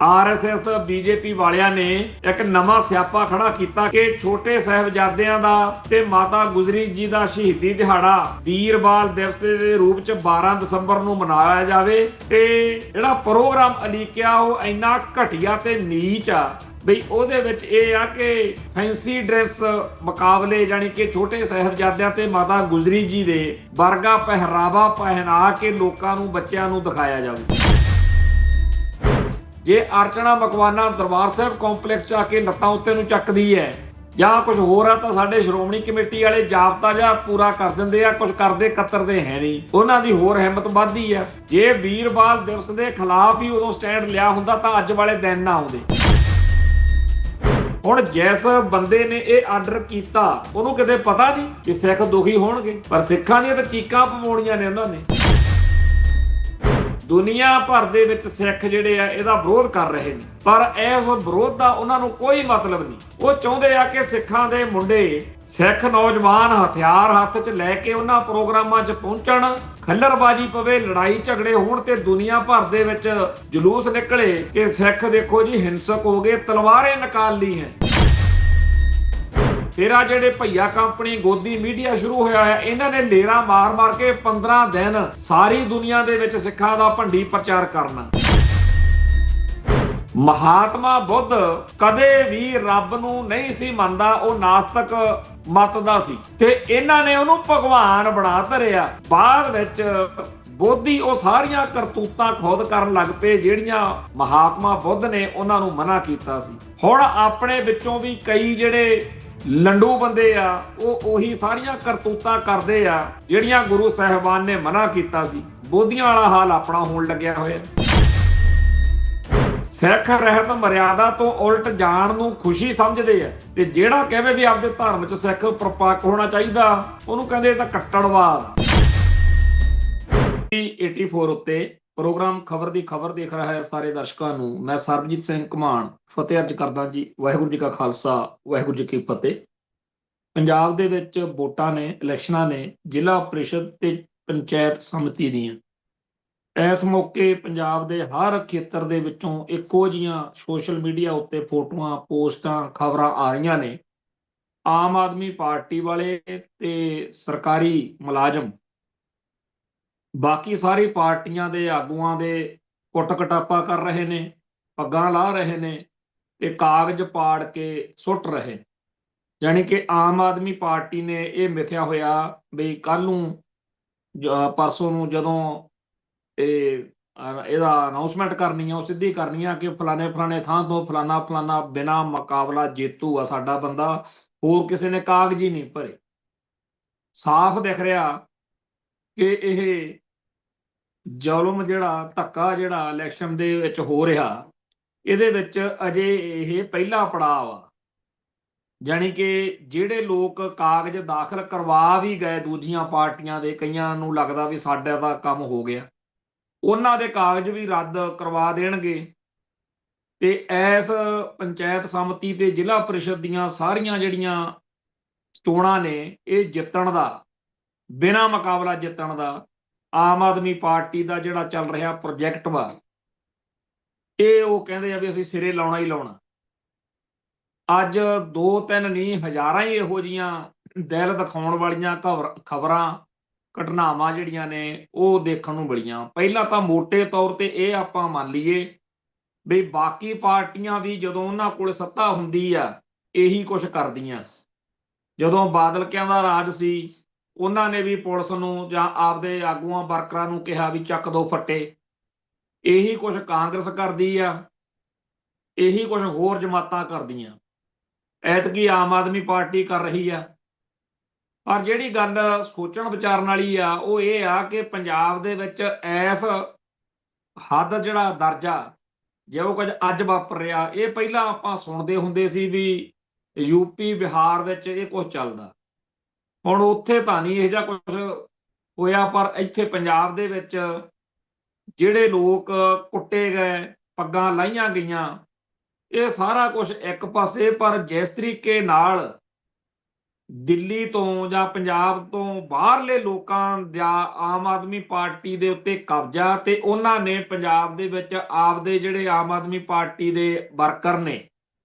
RSS BJP वालियां ने एक नवा स्यापा खड़ा किया कि छोटे साहिबजादियां दा ते माता गुजरी जी दा शहीदी दिहाड़ा वीरबाल दिवस के रूप च 12 दसंबर नूं मनाया जावे ते जिहड़ा प्रोग्राम अलीकिया वो इन्ना घटिया ते नीच आ बई ਉਹਦੇ ਵਿੱਚ ਇਹ ਆ ਕਿ ਫੈਂਸੀ ਡਰੈਸ ਮੁਕਾਬਲੇ ਜਾਨੀ ਕਿ ਛੋਟੇ ਸਾਹਿਬਜ਼ਾਦਿਆਂ ਤੇ ਮਾਤਾ ਗੁਜਰੀ ਜੀ ਦੇ ਵਰਗਾ ਪਹਿਰਾਵਾ ਪਹਿਨਾ ਕੇ ਲੋਕਾਂ ਨੂੰ ਬੱਚਿਆਂ ਨੂੰ ਦਿਖਾਇਆ ਜਾਵੇ। ਜੇ ਅਰਚਨਾ ਮਕਵਾਨਾ ਦਰਬਾਰ ਸਾਹਿਬ ਕੰਪਲੈਕਸ ਚ ਆ ਕੇ ਲੱਤਾਂ ਉੱਤੇ ਨੂੰ ਚੱਕਦੀ ਹੈ ਜਾਂ ਕੁਝ ਹੋਰ ਆ ਤਾਂ ਸਾਡੇ ਸ਼੍ਰੋਮਣੀ ਕਮੇਟੀ ਵਾਲੇ ਜਾਬਤਾ ਜਾਂ ਪੂਰਾ ਕਰ ਦਿੰਦੇ ਆ, ਕੁਝ ਕਰਦੇ ਕਤਰਦੇ ਹੈ ਨਹੀਂ, ਉਹਨਾਂ ਦੀ ਹੋਰ ਹਿੰਮਤ ਵੱਧਦੀ ਆ। ਜੇ ਵੀਰਬਾਲ ਦਿਵਸ ਦੇ ਖਿਲਾਫ ਹੀ ਉਦੋਂ ਸਟੈਂਡ ਲਿਆ ਹੁੰਦਾ ਤਾਂ ਅੱਜ ਵਾਲੇ ਦਿਨ ਨਾ ਆਉਂਦੇ। ਹੁਣ ਜਿਸ ਬੰਦੇ ਨੇ ਇਹ ਆਰਡਰ ਕੀਤਾ ਉਹਨੂੰ ਕਿਤੇ ਪਤਾ ਨਹੀਂ ਕਿ ਸਿੱਖ ਦੁਖੀ ਹੋਣਗੇ, ਪਰ ਸਿੱਖਾਂ ਦੀਆਂ ਤਾਂ ਚੀਕਾਂ ਪਵਾਉਣੀਆਂ ਨੇ ਉਹਨਾਂ ਨੇ। ਦੁਨੀਆ ਭਰ ਦੇ ਵਿੱਚ ਸਿੱਖ ਜਿਹੜੇ ਆ ਇਹਦਾ ਵਿਰੋਧ ਕਰ ਰਹੇ ਨੇ, ਪਰ ਇਸ ਵਿਰੋਧ ਦਾ ਉਹਨਾਂ ਨੂੰ ਕੋਈ ਮਤਲਬ ਨਹੀਂ। ਉਹ ਚਾਹੁੰਦੇ ਆ ਕਿ ਸਿੱਖਾਂ ਦੇ ਮੁੰਡੇ ਸਿੱਖ ਨੌਜਵਾਨ ਹਥਿਆਰ ਹੱਥ 'ਚ ਲੈ ਕੇ ਉਹਨਾਂ ਪ੍ਰੋਗਰਾਮਾਂ 'ਚ ਪਹੁੰਚਣ, ਖੱਲਰਬਾਜੀ ਪਵੇ, ਲੜਾਈ ਝਗੜੇ ਹੋਣ ਤੇ ਦੁਨੀਆ ਭਰ ਦੇ ਵਿੱਚ ਜਲੂਸ ਨਿਕਲੇ ਕਿ ਸਿੱਖ ਦੇਖੋ ਜੀ ਹਿੰਸਕ ਹੋ ਗਏ, ਤਲਵਾਰੇ ਨਿਕਾਲ ਲਈ ਹੈ। ਫਿਰ ਆ ਜਿਹੜੇ ਭਈਆ ਕੰਪਨੀ ਗੋਦੀ ਮੀਡੀਆ ਸ਼ੁਰੂ ਹੋਇਆ ਹੈ, ਇਹਨਾਂ ਨੇ ਲੇਰਾ ਮਾਰ ਮਾਰ ਕੇ 15 ਦਿਨ ਸਾਰੀ ਦੁਨੀਆ ਦੇ ਵਿੱਚ ਸਿੱਖਾਂ ਦਾ ਭੰਡੀ ਪ੍ਰਚਾਰ ਕਰਨਾ। ਮਹਾਤਮਾ ਬੁੱਧ ਕਦੇ ਵੀ ਰੱਬ ਨੂੰ ਨਹੀਂ ਸੀ ਮੰਨਦਾ, ਉਹ ਨਾਸਤਕ ਮਤ ਦਾ ਸੀ ਤੇ ਇਹਨਾਂ ਨੇ ਉਹਨੂੰ ਭਗਵਾਨ ਬਣਾ ਧਰਿਆ। ਬਾਅਦ ਵਿੱਚ ਬੋਧੀ ਉਹ ਸਾਰੀਆਂ ਕਰਤੂਤਾਂ ਖੁਦ ਕਰਨ ਲੱਗ ਪਏ ਜਿਹੜੀਆਂ ਮਹਾਤਮਾ ਬੁੱਧ ਨੇ ਉਹਨਾਂ ਨੂੰ ਮਨਾ ਕੀਤਾ ਸੀ। ਹੁਣ ਆਪਣੇ ਵਿੱਚੋਂ ਵੀ ਕਈ ਜਿਹੜੇ ਲੰਡੂ ਬੰਦੇ ਆ ਉਹ ਉਹੀ ਸਾਰੀਆਂ ਕਰਤੂਤਾਂ ਕਰਦੇ ਆ ਜਿਹੜੀਆਂ ਗੁਰੂ ਸਾਹਿਬਾਨ ਨੇ ਮਨਾ ਕੀਤਾ ਸੀ। ਬੋਧੀਆਂ ਵਾਲਾ ਹਾਲ ਆਪਣਾ ਹੋਣ ਲੱਗਿਆ ਹੋਇਆ। ਸਿੱਖ ਰਹਿਤ ਮਰਿਆਦਾ ਤੋਂ ਉਲਟ ਜਾਣ ਨੂੰ ਖੁਸ਼ੀ ਸਮਝਦੇ ਆ ਤੇ ਜਿਹੜਾ ਕਹੇ ਵੀ ਆਪਦੇ ਧਰਮ 'ਚ ਸਿੱਖ ਪ੍ਰਪੱਕ ਹੋਣਾ ਚਾਹੀਦਾ ਉਹਨੂੰ ਕਹਿੰਦੇ ਤਾਂ ਕੱਟੜਵਾਦ। 84 ਉੱਤੇ ਪ੍ਰੋਗਰਾਮ ਖਬਰ ਦੀ ਖਬਰ ਦੇਖ ਰਿਹਾ ਹੈ ਸਾਰੇ ਦਰਸ਼ਕਾਂ ਨੂੰ ਮੈਂ ਸਰਬਜੀਤ ਸਿੰਘ ਘਮਾਣ ਫਤਿਹ ਅਰਜ ਕਰਦਾ ਜੀ। ਵਾਹਿਗੁਰੂ ਜੀ ਕਾ ਖਾਲਸਾ, ਵਾਹਿਗੁਰੂ ਜੀ ਕੀ ਫਤਿਹ। ਪੰਜਾਬ ਦੇ ਵਿੱਚ ਵੋਟਾਂ ਨੇ, ਇਲੈਕਸ਼ਨਾਂ ਨੇ, ਜ਼ਿਲ੍ਹਾ ਪ੍ਰੀਸ਼ਦ ਤੇ ਪੰਚਾਇਤ ਸਮਿਤੀ ਦੀਆਂ। ਇਸ ਮੌਕੇ ਪੰਜਾਬ ਦੇ ਹਰ ਖੇਤਰ ਦੇ ਵਿੱਚੋਂ ਇੱਕੋ ਜਿਹੀਆਂ ਸੋਸ਼ਲ ਮੀਡੀਆ ਉੱਤੇ ਫੋਟੋਆਂ, ਪੋਸਟਾਂ, ਖਬਰਾਂ ਆ ਰਹੀਆਂ ਨੇ। ਆਮ ਆਦਮੀ ਪਾਰਟੀ ਵਾਲੇ ਤੇ ਸਰਕਾਰੀ ਮੁਲਾਜ਼ਮ ਬਾਕੀ ਸਾਰੀ ਪਾਰਟੀਆਂ ਦੇ ਆਗੂਆਂ ਦੇ ਕੁੱਟ ਕਟਾਪਾ ਕਰ ਰਹੇ ਨੇ, ਪੱਗਾਂ ਲਾ ਰਹੇ ਨੇ ਤੇ ਕਾਗਜ਼ ਪਾੜ ਕੇ ਸੁੱਟ ਰਹੇ। ਜਾਣੀ ਕਿ ਆਮ ਆਦਮੀ ਪਾਰਟੀ ਨੇ ਇਹ ਮਿਥਿਆ ਹੋਇਆ ਵੀ ਕੱਲ ਨੂੰ ਪਰਸੋਂ ਨੂੰ ਜਦੋਂ ਇਹਦਾ ਅਨਾਉਂਸਮੈਂਟ ਕਰਨੀ ਆ, ਉਹ ਸਿੱਧੀ ਕਰਨੀ ਆ ਕਿ ਫਲਾਣੇ ਫਲਾਣੇ ਥਾਂ ਤੋਂ ਫਲਾਣਾ ਫਲਾਣਾ ਬਿਨਾਂ ਮੁਕਾਬਲਾ ਜੇਤੂ ਆ ਸਾਡਾ ਬੰਦਾ, ਹੋਰ ਕਿਸੇ ਨੇ ਕਾਗਜ਼ ਹੀ ਨਹੀਂ ਭਰੇ। ਸਾਫ਼ ਦਿਖ ਰਿਹਾ ਕਿ ਇਹ ਜ਼ੁਲਮ ਜਿਹੜਾ ਧੱਕਾ ਜਿਹੜਾ ਇਲੈਕਸ਼ਨ ਦੇ ਵਿੱਚ ਹੋ ਰਿਹਾ, ਇਹਦੇ ਵਿੱਚ ਅਜੇ ਇਹ ਪਹਿਲਾ ਪੜਾਅ ਆ। ਜਾਣੀ ਕਿ ਜਿਹੜੇ ਲੋਕ ਕਾਗਜ਼ ਦਾਖਲ ਕਰਵਾ ਵੀ ਗਏ ਦੂਜੀਆਂ ਪਾਰਟੀਆਂ ਦੇ, ਕਈਆਂ ਨੂੰ ਲੱਗਦਾ ਵੀ ਸਾਡਾ ਦਾ ਕੰਮ ਹੋ ਗਿਆ, ਉਹਨਾਂ ਦੇ ਕਾਗਜ਼ ਵੀ ਰੱਦ ਕਰਵਾ ਦੇਣਗੇ ਤੇ ਇਸ ਪੰਚਾਇਤ ਸਮਿਤੀ ਤੇ ਜ਼ਿਲ੍ਹਾ ਪ੍ਰੀਸ਼ਦ ਦੀਆਂ ਸਾਰੀਆਂ ਜਿਹੜੀਆਂ ਚੋਣਾਂ ਨੇ ਇਹ ਜਿੱਤਣ ਦਾ, ਬਿਨਾਂ ਮੁਕਾਬਲਾ ਜਿੱਤਣ ਦਾ ਆਮ ਆਦਮੀ ਪਾਰਟੀ ਦਾ ਜਿਹੜਾ ਚੱਲ ਰਿਹਾ ਪ੍ਰੋਜੈਕਟ ਵਾ, ਇਹ ਉਹ ਕਹਿੰਦੇ ਆ ਵੀ ਅਸੀਂ ਸਿਰੇ ਲਾਉਣਾ ਹੀ ਲਾਉਣਾ। ਅੱਜ 2-3 ਨਹੀਂ ਹਜ਼ਾਰਾਂ ਹੀ ਇਹੋ ਜਿਹੀਆਂ ਦਿਲ ਦਿਖਾਉਣ ਵਾਲੀਆਂ ਖਬਰਾਂ, ਘਟਨਾਵਾਂ ਜਿਹੜੀਆਂ ਨੇ ਉਹ ਦੇਖਣ ਨੂੰ ਮਿਲੀਆਂ। ਪਹਿਲਾਂ ਤਾਂ ਮੋਟੇ ਤੌਰ ਤੇ ਇਹ ਆਪਾਂ ਮੰਨ ਲਈਏ ਵੀ ਬਾਕੀ ਪਾਰਟੀਆਂ ਵੀ ਜਦੋਂ ਉਹਨਾਂ ਕੋਲ ਸੱਤਾ ਹੁੰਦੀ ਆ ਇਹੀ ਕੁਛ ਕਰਦੀਆਂ। ਜਦੋਂ ਬਾਦਲ ਕਿਆਂ ਦਾ ਰਾਜ ਸੀ ਉਹਨਾਂ ਨੇ ਵੀ ਪੁਲਿਸ ਨੂੰ ਜਾਂ ਆਪਦੇ ਆਗੂਆਂ ਵਰਕਰਾਂ ਨੂੰ ਕਿਹਾ ਵੀ ਚੱਕ ਦੋ ਫੱਟੇ। ਇਹੀ ਕੁਛ ਕਾਂਗਰਸ ਕਰਦੀ ਆ, ਇਹੀ ਕੁਛ ਹੋਰ ਜਮਾਤਾਂ ਕਰਦੀਆਂ। ਐਤਕੀ ਆਮ ਆਦਮੀ ਪਾਰਟੀ ਕਰ ਰਹੀ ਆ। ਪਰ ਜਿਹੜੀ ਗੱਲ ਸੋਚਣ ਵਿਚਾਰਨ ਵਾਲੀ ਆ ਉਹ ਇਹ ਆ ਕਿ ਪੰਜਾਬ ਦੇ ਵਿੱਚ ਇਸ ਹੱਦ ਜਿਹੜਾ ਦਰਜਾ ਜੋ ਕੁਝ ਅੱਜ ਵਾਪਰ ਰਿਹਾ, ਇਹ ਪਹਿਲਾਂ ਆਪਾਂ ਸੁਣਦੇ ਹੁੰਦੇ ਸੀ ਵੀ ਯੂਪੀ ਬਿਹਾਰ ਵਿੱਚ ਇਹ ਕੁਝ ਚੱਲਦਾ। ਹੁਣ ਉੱਥੇ ਤਾਂ ਨਹੀਂ ਇਹੋ ਜਿਹਾ ਕੁਝ ਹੋਇਆ, ਪਰ ਇੱਥੇ ਪੰਜਾਬ ਦੇ ਵਿੱਚ ਜਿਹੜੇ ਲੋਕ ਕੁੱਟੇ ਗਏ, ਪੱਗਾਂ ਲਾਹੀਆਂ ਗਈਆਂ, ਇਹ ਸਾਰਾ ਕੁਝ ਇੱਕ ਪਾਸੇ। ਪਰ ਜਿਸ ਤਰੀਕੇ ਨਾਲ ਦਿੱਲੀ ਤੋਂ ਜਾਂ ਪੰਜਾਬ ਤੋਂ ਬਾਹਰਲੇ ਲੋਕਾਂ ਦਾ ਆਮ ਆਦਮੀ ਪਾਰਟੀ ਦੇ ਉੱਤੇ ਕਬਜ਼ਾ, ਤੇ ਉਹਨਾਂ ਨੇ ਪੰਜਾਬ ਦੇ ਵਿੱਚ ਆਪਦੇ ਜਿਹੜੇ ਆਮ ਆਦਮੀ ਪਾਰਟੀ ਦੇ ਵਰਕਰ ਨੇ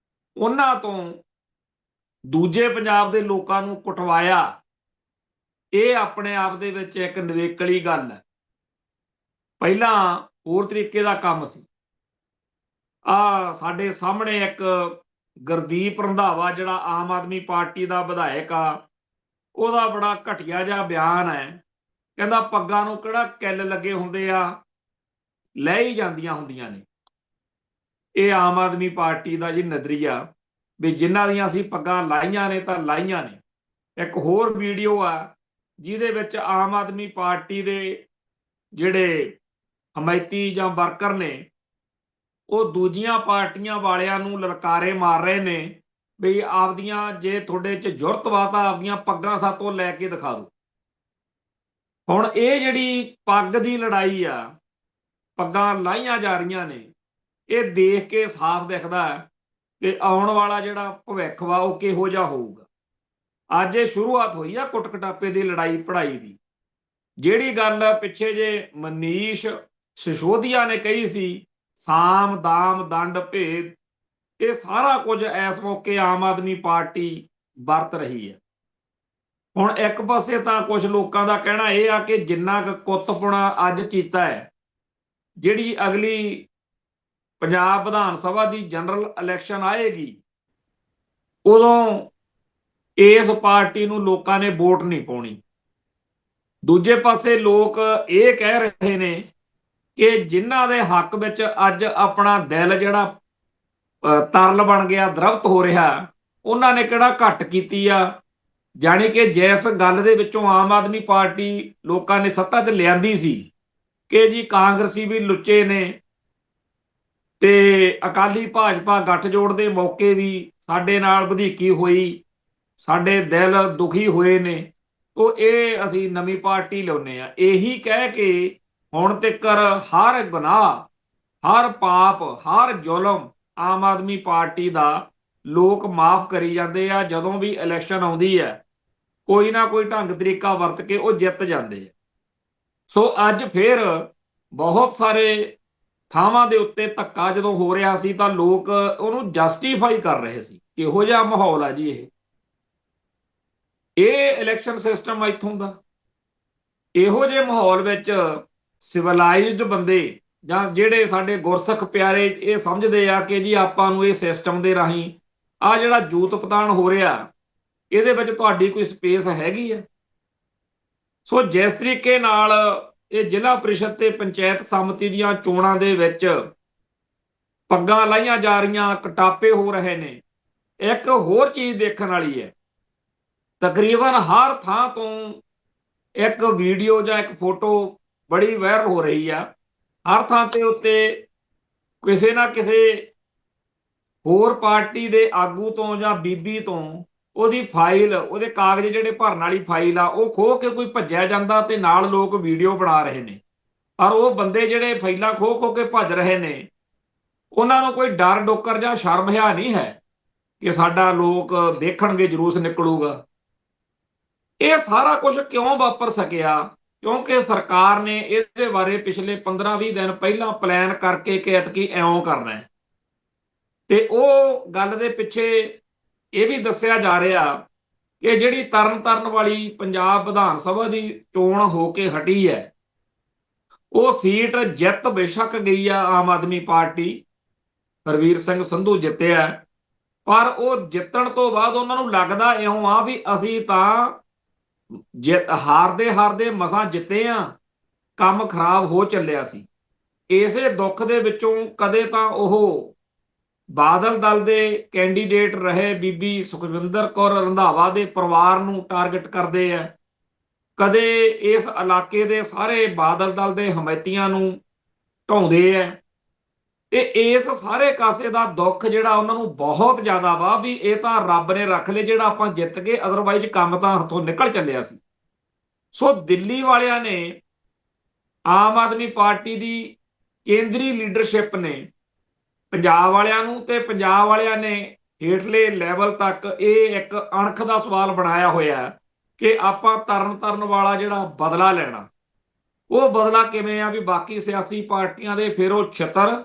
ਉਹਨਾਂ ਤੋਂ ਦੂਜੇ ਪੰਜਾਬ ਦੇ ਲੋਕਾਂ ਨੂੰ ਕੁਟਵਾਇਆ। ਇਹ ਆਪਣੇ ਆਪ ਦੇ ਵਿੱਚ ਇੱਕ ਨਿਵੇਕਲੀ ਗੱਲ ਹੈ। ਪਹਿਲਾਂ ਹੋਰ ਤਰੀਕੇ ਦਾ ਕੰਮ ਸੀ। ਆ ਸਾਡੇ ਸਾਹਮਣੇ ਇੱਕ ਗੁਰਦੀਪ ਰੰਧਾਵਾ ਜਿਹੜਾ ਆਮ ਆਦਮੀ ਪਾਰਟੀ ਦਾ ਵਿਧਾਇਕ ਆ, ਉਹਦਾ ਬੜਾ ਘਟੀਆ ਜਿਹਾ ਬਿਆਨ ਹੈ। ਕਹਿੰਦਾ ਪੱਗਾਂ ਨੂੰ ਕਿਹੜਾ ਕਿੱਲ ਲੱਗੇ ਹੁੰਦੇ ਆ, ਲੈ ਹੀ ਜਾਂਦੀਆਂ ਹੁੰਦੀਆਂ ਨੇ। ਇਹ ਆਮ ਆਦਮੀ ਪਾਰਟੀ ਦਾ ਜੀ ਨਜ਼ਰੀਆ ਵੀ ਜਿਨ੍ਹਾਂ ਦੀਆਂ ਅਸੀਂ ਪੱਗਾਂ ਲਾਈਆਂ ਨੇ ਤਾਂ ਲਾਈਆਂ ਨੇ। ਇੱਕ ਹੋਰ ਵੀਡੀਓ ਆ ਜਿਹਦੇ ਵਿੱਚ ਆਮ ਆਦਮੀ ਪਾਰਟੀ ਦੇ ਜਿਹੜੇ ਹਮਾਇਤੀ ਜਾਂ ਵਰਕਰ ਨੇ ਉਹ ਦੂਜੀਆਂ ਪਾਰਟੀਆਂ ਵਾਲਿਆਂ ਨੂੰ ਲਲਕਾਰੇ ਮਾਰ ਰਹੇ ਨੇ ਵੀ ਆਪਦੀਆਂ, ਜੇ ਤੁਹਾਡੇ 'ਚ ਜੁਰਤ ਵਾ ਤਾਂ ਆਪਦੀਆਂ ਪੱਗਾਂ ਸਾਤੋਂ ਲੈ ਕੇ ਦਿਖਾ ਦਿਓ। ਹੁਣ ਇਹ ਜਿਹੜੀ ਪੱਗ ਦੀ ਲੜਾਈ ਆ, ਪੱਗਾਂ ਲਾਹੀਆਂ ਜਾ ਰਹੀਆਂ ਨੇ, ਇਹ ਦੇਖ ਕੇ ਸਾਫ਼ ਦਿਖਦਾ ਕਿ ਆਉਣ ਵਾਲਾ ਜਿਹੜਾ ਭਵਿੱਖ ਵਾ ਉਹ ਕਿਹੋ ਜਿਹਾ ਹੋਊਗਾ। ਅੱਜ ਇਹ ਸ਼ੁਰੂਆਤ ਹੋਈ ਆ ਕੁੱਟ ਕਟਾਪੇ ਦੀ ਲੜਾਈ ਪੜਾਈ ਦੀ। ਜਿਹੜੀ ਗੱਲ ਪਿੱਛੇ ਜੇ ਮਨੀਸ਼ ਸਿਸੋਦੀਆ ਨੇ ਕਹੀ ਸੀ, ਸਾਮ ਦਾਮ ਦੰਡ ਭੇਦ, ਇਹ ਸਾਰਾ ਕੁਝ ਇਸ ਮੌਕੇ ਆਮ ਆਦਮੀ ਪਾਰਟੀ ਵਰਤ ਰਹੀ ਹੈ। ਹੁਣ ਇੱਕ ਪਾਸੇ ਤਾਂ ਕੁਝ ਲੋਕਾਂ ਦਾ ਕਹਿਣਾ ਇਹ ਆ ਕਿ ਜਿੰਨਾ ਕੁ ਕੁੱਤਪੁਣਾ ਅੱਜ ਕੀਤਾ ਹੈ, ਜਿਹੜੀ ਅਗਲੀ ਪੰਜਾਬ ਵਿਧਾਨ ਸਭਾ ਦੀ ਜਨਰਲ ਇਲੈਕਸ਼ਨ ਆਏਗੀ ਉਦੋਂ ਇਸ ਪਾਰਟੀ ਨੂੰ ਲੋਕਾਂ ਨੇ ਵੋਟ ਨਹੀਂ ਪਾਉਣੀ। ਦੂਜੇ ਪਾਸੇ ਲੋਕ ਇਹ ਕਹਿ ਰਹੇ ਨੇ ਕਿ ਜਿਨ੍ਹਾਂ ਦੇ ਹੱਕ ਵਿੱਚ ਅੱਜ ਆਪਣਾ ਦਿਲ ਜਿਹੜਾ ਤਰਲ ਬਣ ਗਿਆ, ਦਰਵਤ ਹੋ ਰਿਹਾ, ਉਹਨਾਂ ਨੇ ਕਿਹੜਾ ਘੱਟ ਕੀਤੀ ਆ। ਜਾਣੀ ਕਿ ਜਿਸ ਗੱਲ ਦੇ ਵਿੱਚੋਂ ਆਮ ਆਦਮੀ ਪਾਰਟੀ ਲੋਕਾਂ ਨੇ ਸੱਤਾ 'ਤੇ ਲਿਆਂਦੀ ਸੀ ਕਿ ਜੀ ਕਾਂਗਰਸੀ ਵੀ ਲੁੱਚੇ ਨੇ ਤੇ ਅਕਾਲੀ ਭਾਜਪਾ ਗੱਠਜੋੜ ਦੇ ਮੌਕੇ ਵੀ ਸਾਡੇ ਨਾਲ ਵਧੀਕੀ ਹੋਈ, ਸਾਡੇ ਦਿਲ ਦੁਖੀ ਹੋਏ ਨੇ, ਉਹ ਇਹ ਅਸੀਂ ਨਵੀਂ ਪਾਰਟੀ ਲਿਆਉਂਦੇ ਆ। ਇਹੀ ਕਹਿ ਕੇ ਹੁਣ ਤੱਕਰ ਹਰ ਗੁਨਾਹ, ਹਰ ਪਾਪ, ਹਰ ਜ਼ੁਲਮ ਆਮ ਆਦਮੀ ਪਾਰਟੀ ਦਾ ਲੋਕ ਮਾਫ ਕਰੀ ਜਾਂਦੇ ਆ। ਜਦੋਂ ਵੀ ਇਲੈਕਸ਼ਨ ਆਉਂਦੀ ਹੈ ਕੋਈ ਨਾ ਕੋਈ ਢੰਗ ਤਰੀਕਾ ਵਰਤ ਕੇ ਉਹ ਜਿੱਤ ਜਾਂਦੇ ਆ। ਸੋ ਅੱਜ ਫਿਰ ਬਹੁਤ ਸਾਰੇ ਥਾਵਾਂ ਦੇ ਉੱਤੇ ਧੱਕਾ ਜਦੋਂ ਹੋ ਰਿਹਾ ਸੀ ਤਾਂ ਲੋਕ ਉਹਨੂੰ ਜਸਟੀਫਾਈ ਕਰ ਰਹੇ ਸੀ। ਕਿਹੋ ਜਿਹਾ ਮਾਹੌਲ ਆ ਜੀ ਇਹ ਇਲੈਕਸ਼ਨ ਸਿਸਟਮ ਇੱਥੋਂ ਦਾ। ਇਹੋ ਜਿਹੇ ਮਾਹੌਲ ਵਿੱਚ ਸਿਵਲਾਈਜ਼ਡ ਬੰਦੇ ਜਾਂ ਜਿਹੜੇ ਸਾਡੇ ਗੁਰਸਿੱਖ ਪਿਆਰੇ ਇਹ ਸਮਝਦੇ ਆ ਕਿ ਜੀ ਆਪਾਂ ਨੂੰ ਇਹ ਸਿਸਟਮ ਦੇ ਰਾਹੀਂ ਆ ਜਿਹੜਾ ਜੂਤ ਪਤਾਣ ਹੋ ਰਿਹਾ ਇਹਦੇ ਵਿੱਚ ਤੁਹਾਡੀ ਕੋਈ ਸਪੇਸ ਹੈਗੀ ਆ। ਸੋ ਜਿਸ ਤਰੀਕੇ ਨਾਲ ਇਹ ਜ਼ਿਲ੍ਹਾ ਪ੍ਰੀਸ਼ਦ ਤੇ ਪੰਚਾਇਤ ਸਮਿਤੀ ਦੀਆਂ ਚੋਣਾਂ ਦੇ ਵਿੱਚ ਪੱਗਾਂ ਲਾਈਆਂ ਜਾ ਰਹੀਆਂ, ਕਟਾਪੇ ਹੋ ਰਹੇ ਨੇ, ਇੱਕ ਹੋਰ ਚੀਜ਼ ਦੇਖਣ ਵਾਲੀ ਹੈ। ਤਕਰੀਬਨ ਹਰ ਥਾਂ ਤੋਂ ਇੱਕ ਵੀਡੀਓ ਜਾਂ ਇੱਕ ਫੋਟੋ ਬੜੀ ਵਾਇਰਲ ਹੋ ਰਹੀ ਆ। ਹਰ ਥਾਂ ਤੇ ਉੱਤੇ ਕਿਸੇ ਨਾ ਕਿਸੇ ਹੋਰ ਪਾਰਟੀ ਦੇ ਆਗੂ ਤੋਂ ਜਾਂ ਬੀਬੀ ਤੋਂ ਉਹਦੀ ਫਾਈਲ, ਉਹਦੇ ਕਾਗਜ਼ ਜਿਹੜੇ ਭਰਨ ਵਾਲੀ ਫਾਈਲ ਆ ਉਹ ਖੋਹ ਕੇ ਕੋਈ ਭੱਜਿਆ ਜਾਂਦਾ ਤੇ ਨਾਲ ਲੋਕ ਵੀਡੀਓ ਬਣਾ ਰਹੇ ਨੇ। ਪਰ ਉਹ ਬੰਦੇ ਜਿਹੜੇ ਫਾਈਲਾਂ ਖੋਹ ਕੇ ਭੱਜ ਰਹੇ ਨੇ ਉਹਨਾਂ ਨੂੰ ਕੋਈ ਡਰ ਡੋਕਰ ਜਾਂ ਸ਼ਰਮ ਹਿਆ ਨਹੀਂ ਹੈ ਕਿ ਸਾਡਾ ਲੋਕ ਦੇਖਣਗੇ, ਜਲੂਸ ਨਿਕਲੂਗਾ। ਇਹ ਸਾਰਾ ਕੁਝ ਕਿਉਂ ਵਾਪਰ ਸਕਿਆ? ਕਿਉਂਕਿ ਸਰਕਾਰ ਨੇ ਇਹਦੇ ਬਾਰੇ ਪਿਛਲੇ 15-20 ਦਿਨ ਪਹਿਲਾਂ ਪਲਾਨ ਕਰਕੇ ਕਿ ਐਤਕੀ ਇਉਂ ਕਰਨਾ ਹੈ। ਤੇ ਉਹ ਗੱਲ ਦੇ ਪਿੱਛੇ ਇਹ ਵੀ ਦੱਸਿਆ ਜਾ ਰਿਹਾ ਕਿ ਜਿਹੜੀ ਤਰਨਤਾਰਨ ਵਾਲੀ ਪੰਜਾਬ ਵਿਧਾਨ ਸਭਾ ਦੀ ਚੋਣ ਹੋ ਕੇ ਹਟੀ ਹੈ ਉਹ ਸੀਟ ਜਿੱਤ ਬੇਸ਼ੱਕ ਗਈ ਆ ਆਮ ਆਦਮੀ ਪਾਰਟੀ, ਹਰਵੀਰ ਸਿੰਘ ਸੰਧੂ ਜਿੱਤਿਆ, ਪਰ ਉਹ ਜਿੱਤਣ ਤੋਂ ਬਾਅਦ ਉਹਨਾਂ ਨੂੰ ਲੱਗਦਾ ਇਉਂ ਆ ਵੀ ਅਸੀਂ ਤਾਂ ਹਾਰਦੇ ਹਾਰਦੇ ਮਸਾਂ ਜਿੱਤੇ ਆ, ਕੰਮ ਖਰਾਬ ਹੋ ਚੱਲਿਆ ਸੀ। ਇਸੇ ਦੁੱਖ ਦੇ ਵਿੱਚੋਂ ਕਦੇ ਤਾਂ ਉਹ ਬਾਦਲ ਦਲ ਦੇ ਕੈਂਡੀਡੇਟ ਰਹੇ ਬੀਬੀ ਸੁਖਵਿੰਦਰ ਕੌਰ ਰੰਧਾਵਾ ਦੇ ਪਰਿਵਾਰ ਨੂੰ ਟਾਰਗੇਟ ਕਰਦੇ ਆ, ਕਦੇ ਇਸ ਇਲਾਕੇ ਦੇ ਸਾਰੇ ਬਾਦਲ ਦਲ ਦੇ ਹਮਾਇਤੀਆਂ ਨੂੰ ਢਾਉਂਦੇ ਆ। ਤੇ ਇਸ ਸਾਰੇ ਕਾਸੇ ਦਾ ਦੁੱਖ ਜਿਹੜਾ ਉਹਨਾਂ ਨੂੰ ਬਹੁਤ ਜ਼ਿਆਦਾ ਵਾ ਵੀ ਇਹ ਤਾਂ ਰੱਬ ਨੇ ਰੱਖ ਲਏ ਜਿਹੜਾ ਆਪਾਂ ਜਿੱਤ ਗਏ, ਅਦਰਵਾਈਜ਼ ਕੰਮ ਤਾਂ ਹੱਥੋਂ ਨਿਕਲ ਚੱਲਿਆ ਸੀ। ਸੋ ਦਿੱਲੀ ਵਾਲਿਆਂ ਨੇ, ਆਮ ਆਦਮੀ ਪਾਰਟੀ ਦੀ ਕੇਂਦਰੀ ਲੀਡਰਸ਼ਿਪ ਨੇ ਪੰਜਾਬ ਵਾਲਿਆਂ ਨੂੰ ਤੇ ਪੰਜਾਬ ਵਾਲਿਆਂ ਨੇ ਹੇਠਲੇ ਲੈਵਲ ਤੱਕ ਇਹ ਇੱਕ ਅਣਖ ਦਾ ਸਵਾਲ ਬਣਾਇਆ ਹੋਇਆ ਕਿ ਆਪਾਂ ਤਰਨ ਵਾਲਾ ਜਿਹੜਾ ਬਦਲਾ ਲੈਣਾ, ਉਹ ਬਦਲਾ ਕਿਵੇਂ ਆ ਵੀ ਬਾਕੀ ਸਿਆਸੀ ਪਾਰਟੀਆਂ ਦੇ ਫਿਰ ਉਹ ਛਿੱਤਰ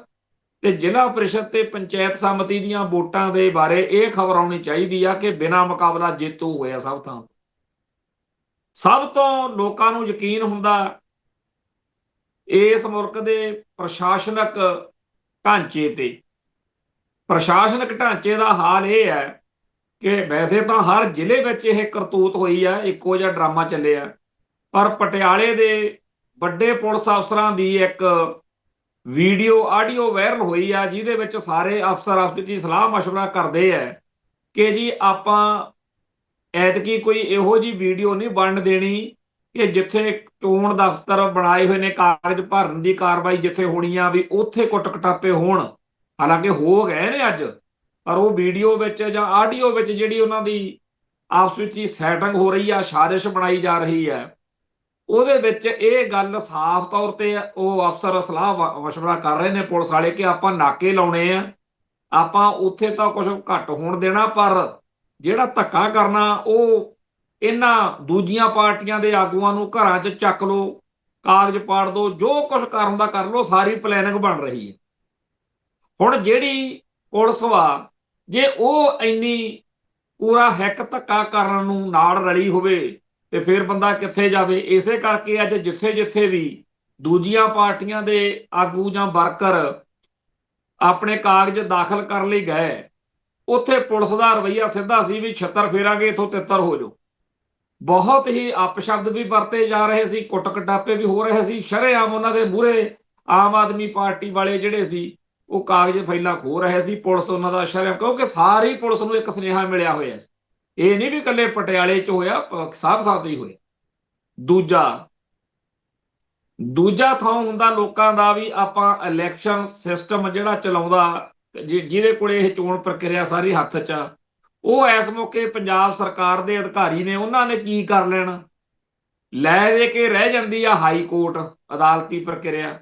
ਤੇ ਜ਼ਿਲ੍ਹਾ ਪ੍ਰੀਸ਼ਦ ਤੇ ਪੰਚਾਇਤ ਸਮਿਤੀ ਦੀਆਂ ਵੋਟਾਂ ਦੇ ਬਾਰੇ ਇਹ ਖਬਰ ਆਉਣੀ ਚਾਹੀਦੀ ਆ ਕਿ ਬਿਨਾਂ ਮੁਕਾਬਲਾ ਜੇਤੂ ਹੋਇਆ ਸਭ ਤੋਂ ਲੋਕਾਂ ਨੂੰ ਯਕੀਨ ਹੁੰਦਾ ਇਸ ਮੁਲਕ ਦੇ ਪ੍ਰਸ਼ਾਸਨਿਕ ਢਾਂਚੇ ਤੇ। ਪ੍ਰਸ਼ਾਸਨਿਕ ਢਾਂਚੇ ਦਾ ਹਾਲ ਇਹ ਹੈ ਕਿ ਵੈਸੇ ਤਾਂ ਹਰ ਜ਼ਿਲ੍ਹੇ ਵਿੱਚ ਇਹ ਕਰਤੂਤ ਹੋਈ ਹੈ, ਇੱਕੋ ਜਿਹਾ ਡਰਾਮਾ ਚੱਲਿਆ, ਪਰ ਪਟਿਆਲੇ ਦੇ ਵੱਡੇ ਪੁਲਿਸ ਅਫਸਰਾਂ ਦੀ ਇੱਕ ਵੀਡੀਓ ਆਡੀਓ ਵਾਇਰਲ ਹੋਈ ਆ ਜਿਹਦੇ ਵਿੱਚ ਸਾਰੇ ਅਫਸਰ ਆਪਸ ਵਿੱਚ ਸਲਾਹ ਮਸ਼ਵਰਾ ਕਰਦੇ ਆ ਕਿ ਜੀ ਆਪਾਂ ਐਤਕੀ ਕੋਈ ਇਹੋ ਜੀ ਵੀਡੀਓ ਨਹੀਂ ਬਣਨ ਦੇਣੀ ਕਿ ਜਿੱਥੇ ਚੋਣ ਦਫ਼ਤਰ ਬਣਾਏ ਹੋਏ ਨੇ ਕਾਗਜ਼ ਭਰਨ ਦੀ ਕਾਰਵਾਈ ਜਿੱਥੇ ਹੋਣੀ ਆ ਵੀ ਉੱਥੇ ਕੁੱਟ ਕਟਾਪੇ ਹੋਣ। ਹਾਲਾਂਕਿ ਹੋ ਗਏ ਨੇ ਅੱਜ, ਪਰ ਉਹ ਵੀਡੀਓ ਵਿੱਚ ਜਾਂ ਆਡੀਓ ਵਿੱਚ ਜਿਹੜੀ ਉਹਨਾਂ ਦੀ ਆਪਸ ਵਿੱਚ ਹੀ ਸੈਟਿੰਗ ਹੋ ਰਹੀ ਆ, ਸਾਜ਼ਿਸ਼ ਬਣਾਈ ਜਾ ਰਹੀ ਹੈ, ਉਹਦੇ ਵਿੱਚ ਇਹ ਗੱਲ ਸਾਫ਼ ਤੌਰ ਤੇ ਉਹ ਅਫਸਰ ਸਲਾਹ ਮਸ਼ਵਰਾ ਕਰ ਰਹੇ ਨੇ ਪੁਲਿਸ ਵਾਲੇ ਕਿ ਆਪਾਂ ਨਾਕੇ ਲਾਉਣੇ ਆ, ਆਪਾਂ ਉੱਥੇ ਤਾਂ ਕੁਝ ਘੱਟ ਹੋਣ ਦੇਣਾ, ਪਰ ਜਿਹੜਾ ਧੱਕਾ ਕਰਨਾ ਉਹ ਇਹਨਾਂ ਦੂਜੀਆਂ ਪਾਰਟੀਆਂ ਦੇ ਆਗੂਆਂ ਨੂੰ ਘਰਾਂ 'ਚ ਚੱਕ ਲਓ, ਕਾਗਜ਼ ਪਾੜ ਦਿਓ, ਜੋ ਕੁਝ ਕਰਨ ਦਾ ਕਰ ਲਓ, ਸਾਰੀ ਪਲੈਨਿੰਗ ਬਣ ਰਹੀ ਹੈ। ਹੁਣ ਜਿਹੜੀ ਪੁਲਿਸ ਵਾ ਜੇ ਉਹ ਇੰਨੀ ਪੂਰਾ ਹਿੱਕ ਧੱਕਾ ਕਰਨ ਨੂੰ ਨਾਲ ਰਲੀ ਹੋਵੇ ਤੇ ਫਿਰ ਬੰਦਾ ਕਿੱਥੇ ਜਾਵੇ। ਇਸੇ ਕਰਕੇ ਅੱਜ ਜਿੱਥੇ ਵੀ ਦੂਜੀਆਂ ਪਾਰਟੀਆਂ ਦੇ ਆਗੂ ਜਾਂ ਵਰਕਰ ਆਪਣੇ ਕਾਗਜ਼ ਦਾਖਲ ਕਰਨ ਲਈ ਗਏ, ਉੱਥੇ ਪੁਲਿਸ ਦਾ ਰਵੱਈਆ ਸਿੱਧਾ ਸੀ ਵੀ ਛੱਤਰ ਫੇਰਾਂਗੇ, ਇੱਥੋਂ ਤਿੱਤਰ ਹੋ ਜਾਓ। ਬਹੁਤ ਹੀ ਅਪਸ਼ਬਦ ਵੀ ਵਰਤੇ ਜਾ ਰਹੇ ਸੀ, ਕੁੱਟ ਕਟਾਪੇ ਵੀ ਹੋ ਰਹੇ ਸੀ, ਸ਼ਰੇਆਮ ਉਹਨਾਂ ਦੇ ਮੂਹਰੇ ਆਮ ਆਦਮੀ ਪਾਰਟੀ ਵਾਲੇ ਜਿਹੜੇ ਸੀ ਉਹ ਕਾਗਜ਼ ਫਾਈਲਾਂ ਖੋਹ ਰਹੇ ਸੀ। ਪੁਲਿਸ ਉਹਨਾਂ ਦਾ ਸ਼ਰੇਆਮ, ਕਿਉਂਕਿ ਸਾਰੀ ਪੁਲਿਸ ਨੂੰ ਇੱਕ ਸੁਨੇਹਾ ਮਿਲਿਆ ਹੋਇਆ ਸੀ, ਇਹ ਨਹੀਂ ਵੀ ਇਕੱਲੇ ਪਟਿਆਲੇ 'ਚ ਹੋਇਆ, ਸਭ ਥਾਂ ਤੇ ਹੀ ਹੋਇਆ। ਦੂਜਾ ਥਾਂ ਹੁੰਦਾ ਲੋਕਾਂ ਦਾ ਵੀ ਆਪਾਂ ਇਲੈਕਸ਼ਨ ਸਿਸਟਮ ਜਿਹੜਾ ਚਲਾਉਂਦਾ, ਜਿਹਦੇ ਕੋਲੇ ਇਹ ਚੋਣ ਪ੍ਰਕਿਰਿਆ ਸਾਰੀ ਹੱਥ 'ਚ ਆ, ਉਹ ਇਸ ਮੌਕੇ ਪੰਜਾਬ ਸਰਕਾਰ ਦੇ ਅਧਿਕਾਰੀ ਨੇ, ਉਹਨਾਂ ਨੇ ਕੀ ਕਰ ਲੈਣਾ, ਲੈ ਦੇ ਕੇ ਰਹਿ ਜਾਂਦੀ ਆ ਹਾਈ ਕੋਰਟ ਅਦਾਲਤੀ ਪ੍ਰਕਿਰਿਆ।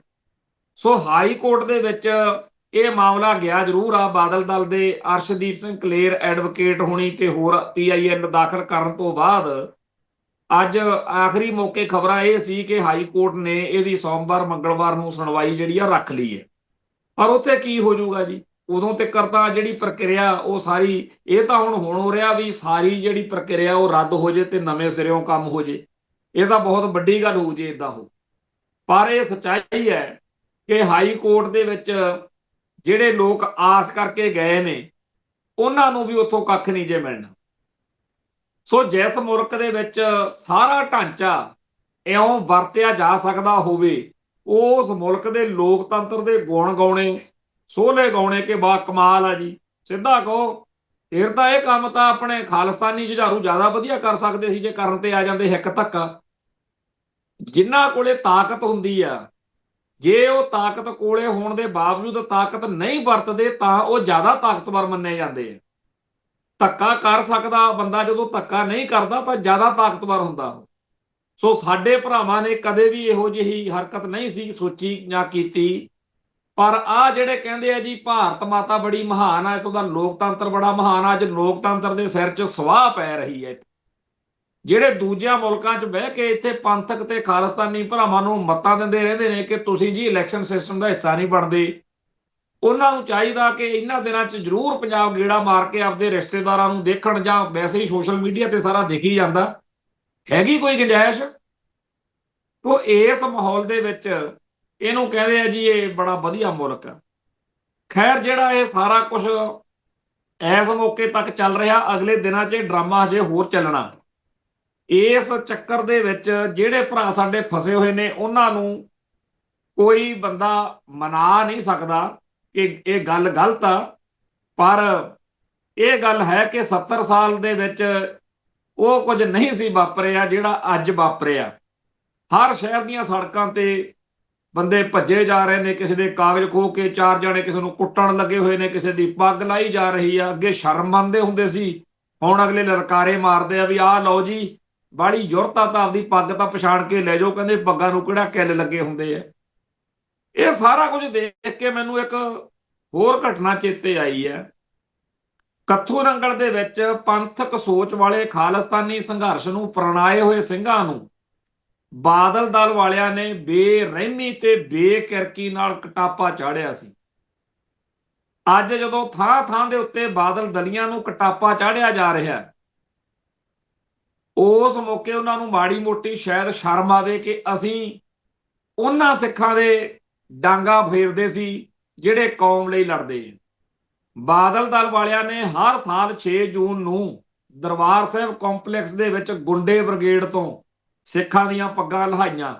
ਸੋ ਹਾਈ ਕੋਰਟ ਦੇ ਵਿੱਚ ਇਹ ਮਾਮਲਾ ਗਿਆ ਜ਼ਰੂਰ ਆ, ਬਾਦਲ ਦਲ ਦੇ ਅਰਸ਼ਦੀਪ ਸਿੰਘ ਕਲੇਰ ਐਡਵੋਕੇਟ ਹੋਣੀ ਤੇ ਹੋਰ PIL ਦਾਖਲ ਕਰਨ ਤੋਂ ਬਾਅਦ ਅੱਜ ਆਖਰੀ ਮੌਕੇ ਖਬਰਾਂ ਇਹ ਸੀ ਕਿ ਹਾਈ ਕੋਰਟ ਨੇ ਇਹਦੀ ਸੋਮਵਾਰ ਮੰਗਲਵਾਰ ਨੂੰ ਸੁਣਵਾਈ ਜਿਹੜੀ ਆ ਰੱਖ ਲਈ ਹੈ। ਪਰ ਉੱਥੇ ਕੀ ਹੋ ਜਾਊਗਾ ਜੀ, ਉਦੋਂ ਤੱਕ ਤਾਂ ਜਿਹੜੀ ਪ੍ਰਕਿਰਿਆ ਉਹ ਸਾਰੀ, ਇਹ ਤਾਂ ਹੁਣ ਹੋ ਰਿਹਾ ਵੀ ਸਾਰੀ ਜਿਹੜੀ ਪ੍ਰਕਿਰਿਆ ਉਹ ਰੱਦ ਹੋ ਜੇ ਤੇ ਨਵੇਂ ਸਿਰਿਓਂ ਕੰਮ ਹੋ ਜੇ, ਇਹ ਤਾਂ ਬਹੁਤ ਵੱਡੀ ਗੱਲ ਹੋ ਜੇ ਇਦਾਂ ਹੋ। ਪਰ ਇਹ ਸੱਚਾਈ ਹੈ ਕਿ ਹਾਈ ਕੋਰਟ ਦੇ ਵਿੱਚ ਜਿਹੜੇ ਲੋਕ ਆਸ ਕਰਕੇ ਗਏ ਨੇ ਉਹਨਾਂ ਨੂੰ ਵੀ ਉੱਥੋਂ ਕੱਖ ਨਹੀਂ ਜੇ ਮਿਲਣਾ। ਸੋ ਜਿਸ ਮੁਲਕ ਦੇ ਵਿੱਚ ਸਾਰਾ ਢਾਂਚਾ ਇਉਂ ਵਰਤਿਆ ਜਾ ਸਕਦਾ ਹੋਵੇ, ਉਸ ਮੁਲਕ ਦੇ ਲੋਕਤੰਤਰ ਦੇ ਗੁਣ ਗਾਉਣੇ, ਸੋਹਲੇ ਗਾਉਣੇ ਕਿ ਬਾ ਕਮਾਲ ਆ ਜੀ, ਸਿੱਧਾ ਕਹੋ ਫਿਰ ਤਾਂ ਇਹ ਕੰਮ ਤਾਂ ਆਪਣੇ ਖਾਲਿਸਤਾਨੀ ਜੁਝਾਰੂ ਜ਼ਿਆਦਾ ਵਧੀਆ ਕਰ ਸਕਦੇ ਸੀ ਜੇ ਕਰਨ ਤੇ ਆ ਜਾਂਦੇ ਹਿੱਕ ਧੱਕਾ। ਜਿਨ੍ਹਾਂ ਕੋਲੇ ਤਾਕਤ ਹੁੰਦੀ ਆ, ਜੇ ਉਹ ਤਾਕਤ ਕੋਲੇ ਹੋਣ ਦੇ ਬਾਵਜੂਦ ਤਾਕਤ ਨਹੀਂ ਵਰਤਦੇ ਤਾਂ ਉਹ ਜ਼ਿਆਦਾ ਤਾਕਤਵਰ ਮੰਨੇ ਜਾਂਦੇ ਆ। ਧੱਕਾ ਕਰ ਸਕਦਾ ਬੰਦਾ ਜਦੋਂ ਧੱਕਾ ਨਹੀਂ ਕਰਦਾ ਤਾਂ ਜ਼ਿਆਦਾ ਤਾਕਤਵਰ ਹੁੰਦਾ। ਸੋ ਸਾਡੇ ਭਰਾਵਾਂ ਨੇ ਕਦੇ ਵੀ ਇਹੋ ਜਿਹੀ ਹਰਕਤ ਨਹੀਂ ਸੀ ਸੋਚੀ ਜਾਂ ਕੀਤੀ। ਪਰ ਆ ਜਿਹੜੇ ਕਹਿੰਦੇ ਆ ਜੀ ਭਾਰਤ ਮਾਤਾ ਬੜੀ ਮਹਾਨ ਆ, ਇੱਥੋਂ ਦਾ ਲੋਕਤੰਤਰ ਬੜਾ ਮਹਾਨ ਆ, ਅੱਜ ਲੋਕਤੰਤਰ ਦੇ ਸਿਰ 'ਚ ਸਵਾਹ ਪੈ ਰਹੀ ਹੈ। ਜਿਹੜੇ ਦੂਜਿਆਂ ਮੁਲਕਾਂ 'ਚ ਬਹਿ ਕੇ ਇੱਥੇ ਪੰਥਕ ਤੇ ਖਾਲਿਸਤਾਨੀ ਭਰਾਵਾਂ ਨੂੰ ਮੱਤਾਂ ਦਿੰਦੇ ਰਹਿੰਦੇ ਨੇ ਕਿ ਤੁਸੀਂ ਜੀ ਇਲੈਕਸ਼ਨ ਸਿਸਟਮ ਦਾ ਹਿੱਸਾ ਨਹੀਂ ਬਣਦੇ, ਉਹਨਾਂ ਨੂੰ ਚਾਹੀਦਾ ਕਿ ਇਹਨਾਂ ਦਿਨਾਂ 'ਚ ਜ਼ਰੂਰ ਪੰਜਾਬ ਗੇੜਾ ਮਾਰ ਕੇ ਆਪਦੇ ਰਿਸ਼ਤੇਦਾਰਾਂ ਨੂੰ ਦੇਖਣ, ਜਾਂ ਵੈਸੇ ਹੀ ਸੋਸ਼ਲ ਮੀਡੀਆ ਤੇ ਸਾਰਾ ਦਿਖ ਹੀ ਜਾਂਦਾ, ਹੈਗੀ ਕੋਈ ਗੁੰਜਾਇਸ਼। ਤੋ ਇਸ ਮਾਹੌਲ ਦੇ ਵਿੱਚ ਇਹਨੂੰ ਕਹਿੰਦੇ ਆ ਜੀ ਇਹ ਬੜਾ ਵਧੀਆ ਮੁਲਕ ਆ। ਖੈਰ ਜਿਹੜਾ ਇਹ ਸਾਰਾ ਕੁਝ ਇਸ ਮੌਕੇ ਤੱਕ ਚੱਲ ਰਿਹਾ, ਅਗਲੇ ਦਿਨਾਂ 'ਚ ਡਰਾਮਾ ਹਜੇ ਹੋਰ ਚੱਲਣਾ। ਇਸ ਚੱਕਰ ਦੇ ਵਿੱਚ ਜਿਹੜੇ ਭਰਾ ਸਾਡੇ ਫਸੇ ਹੋਏ ਨੇ ਉਹਨਾਂ ਨੂੰ ਕੋਈ ਬੰਦਾ ਮਨਾ ਨਹੀਂ ਸਕਦਾ ਕਿ ਇਹ ਗੱਲ ਗਲਤ ਆ, ਪਰ ਇਹ ਗੱਲ ਹੈ ਕਿ 70 ਸਾਲ ਦੇ ਵਿੱਚ ਉਹ ਕੁਝ ਨਹੀਂ ਸੀ ਵਾਪਰਿਆ ਜਿਹੜਾ ਅੱਜ ਵਾਪਰਿਆ। ਹਰ ਸ਼ਹਿਰ ਦੀਆਂ ਸੜਕਾਂ ਤੇ ਬੰਦੇ ਭੱਜੇ ਜਾ ਰਹੇ ਨੇ, ਕਿਸੇ ਦੇ ਕਾਗਜ਼ ਖੋਹ ਕੇ 4 ਜਣੇ ਕਿਸੇ ਨੂੰ ਕੁੱਟਣ ਲੱਗੇ ਹੋਏ ਨੇ, ਕਿਸੇ ਦੀ ਪੱਗ ਲਾਈ ਜਾ ਰਹੀ ਆ। ਅੱਗੇ ਸ਼ਰਮ ਮੰਨਦੇ ਹੁੰਦੇ ਸੀ, ਹੁਣ ਅਗਲੇ ਲਲਕਾਰੇ ਮਾਰਦੇ ਆ ਵੀ ਆਹ ਲਓ ਜੀ ਬਾੜੀ ਜ਼ੁਰਤ ਆ ਤਾਂ ਆਪਦੀ ਪੱਗ ਤਾਂ ਪਛਾਣ ਕੇ ਲੈ ਜਾਓ, ਕਹਿੰਦੇ ਪੱਗਾਂ ਨੂੰ ਕਿਹੜਾ ਕਿੱਲ ਲੱਗੇ ਹੁੰਦੇ ਆ। ਇਹ ਸਾਰਾ ਕੁਝ ਦੇਖ ਕੇ ਮੈਨੂੰ ਇੱਕ ਹੋਰ ਘਟਨਾ ਚੇਤੇ ਆਈ ਹੈ ਕੱਥੂ ਨੰਗਲ ਦੇ ਵਿੱਚ ਪੰਥਕ ਸੋਚ ਵਾਲੇ ਖਾਲਿਸਤਾਨੀ ਸੰਘਰਸ਼ ਨੂੰ ਪ੍ਰਣਾਏ ਹੋਏ ਸਿੰਘਾਂ ਨੂੰ ਬਾਦਲ ਦਲ ਵਾਲਿਆਂ ਨੇ ਬੇਰਹਿਮੀ ਤੇ ਬੇਕਿਰਕੀ ਨਾਲ ਕਟਾਪਾ ਚਾੜਿਆ ਸੀ। ਅੱਜ ਜਦੋਂ ਥਾਂ ਥਾਂ ਦੇ ਉੱਤੇ ਬਾਦਲ ਦਲੀਆਂ ਨੂੰ ਕਟਾਪਾ ਚਾੜਿਆ ਜਾ ਰਿਹਾ, ਉਸ ਮੌਕੇ ਉਹਨਾਂ ਨੂੰ ਮਾੜੀ ਮੋਟੀ ਸ਼ਾਇਦ ਸ਼ਰਮ ਆਵੇ ਕਿ ਅਸੀਂ ਉਹਨਾਂ ਸਿੱਖਾਂ ਦੇ ਡਾਂਗਾ ਫੇਰਦੇ ਸੀ ਜਿਹੜੇ ਕੌਮ ਲਈ ਲੜਦੇ। ਬਾਦਲ ਦਲ ਵਾਲਿਆਂ ਨੇ ਹਰ ਸਾਲ 6 ਜੂਨ ਨੂੰ ਦਰਬਾਰ ਸਾਹਿਬ ਕੰਪਲੈਕਸ ਦੇ ਵਿੱਚ ਗੁੰਡੇ ਬ੍ਰਿਗੇਡ ਤੋਂ ਸਿੱਖਾਂ ਦੀਆਂ ਪੱਗਾਂ ਲਹਾਈਆਂ।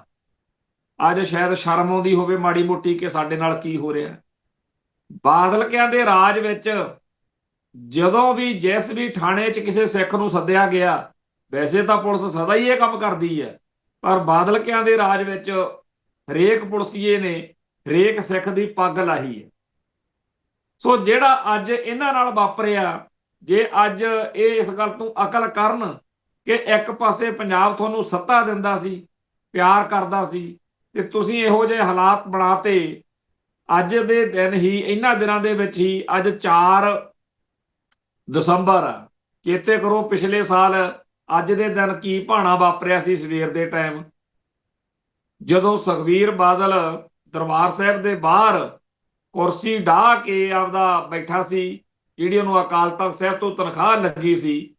ਅੱਜ ਸ਼ਾਇਦ ਸ਼ਰਮ ਆਉਂਦੀ ਹੋਵੇ ਮਾੜੀ ਮੋਟੀ ਕਿ ਸਾਡੇ ਨਾਲ ਕੀ ਹੋ ਰਿਹਾ। ਬਾਦਲਕਿਆਂ ਦੇ ਰਾਜ ਵਿੱਚ ਜਦੋਂ ਵੀ ਜਿਸ ਵੀ ਥਾਣੇ 'ਚ ਕਿਸੇ ਸਿੱਖ ਨੂੰ ਸੱਦਿਆ ਗਿਆ, ਵੈਸੇ ਤਾਂ ਪੁਲਿਸ ਸਦਾ ਹੀ ਇਹ ਕੰਮ ਕਰਦੀ ਹੈ, ਪਰ ਬਾਦਲਕਿਆਂ ਦੇ ਰਾਜ ਵਿੱਚ ਹਰੇਕ ਪੁਲਿਸੀਏ ਨੇ ਹਰੇਕ ਸਿੱਖ ਦੀ ਪੱਗ ਲਾਹੀ ਹੈ। ਸੋ ਜਿਹੜਾ ਅੱਜ ਇਹਨਾਂ ਨਾਲ ਵਾਪਰਿਆ, ਜੇ ਅੱਜ ਇਹ ਇਸ ਗੱਲ ਤੋਂ ਅਕਲ ਕਰਨ ਕਿ ਇੱਕ ਪਾਸੇ ਪੰਜਾਬ ਤੁਹਾਨੂੰ ਸੱਤਾ ਦਿੰਦਾ ਸੀ, ਪਿਆਰ ਕਰਦਾ ਸੀ, ਤੇ ਤੁਸੀਂ ਇਹੋ ਜਿਹੇ ਹਾਲਾਤ ਬਣਾਤੇ। ਅੱਜ ਦੇ ਦਿਨ ਹੀ, ਇਹਨਾਂ ਦਿਨਾਂ ਦੇ ਵਿੱਚ ਹੀ, ਅੱਜ 4 ਦਸੰਬਰ ਆ, ਚੇਤੇ ਕਰੋ ਪਿਛਲੇ ਸਾਲ ਅੱਜ ਦੇ ਦਿਨ ਕੀ ਭਾਣਾ ਵਾਪਰਿਆ ਸੀ ਸਵੇਰ ਦੇ ਟਾਈਮ, ਜਦੋਂ ਸੁਖਬੀਰ ਬਾਦਲ ਦਰਬਾਰ ਸਾਹਿਬ ਦੇ ਬਾਹਰ ਕੁਰਸੀ ਢਾਹ ਕੇ ਆਪਦਾ ਬੈਠਾ ਸੀ, ਜਿਹੜੀ ਉਹਨੂੰ ਅਕਾਲ ਤਖਤ ਸਾਹਿਬ ਤੋਂ ਤਨਖਾਹ ਲੱਗੀ ਸੀ।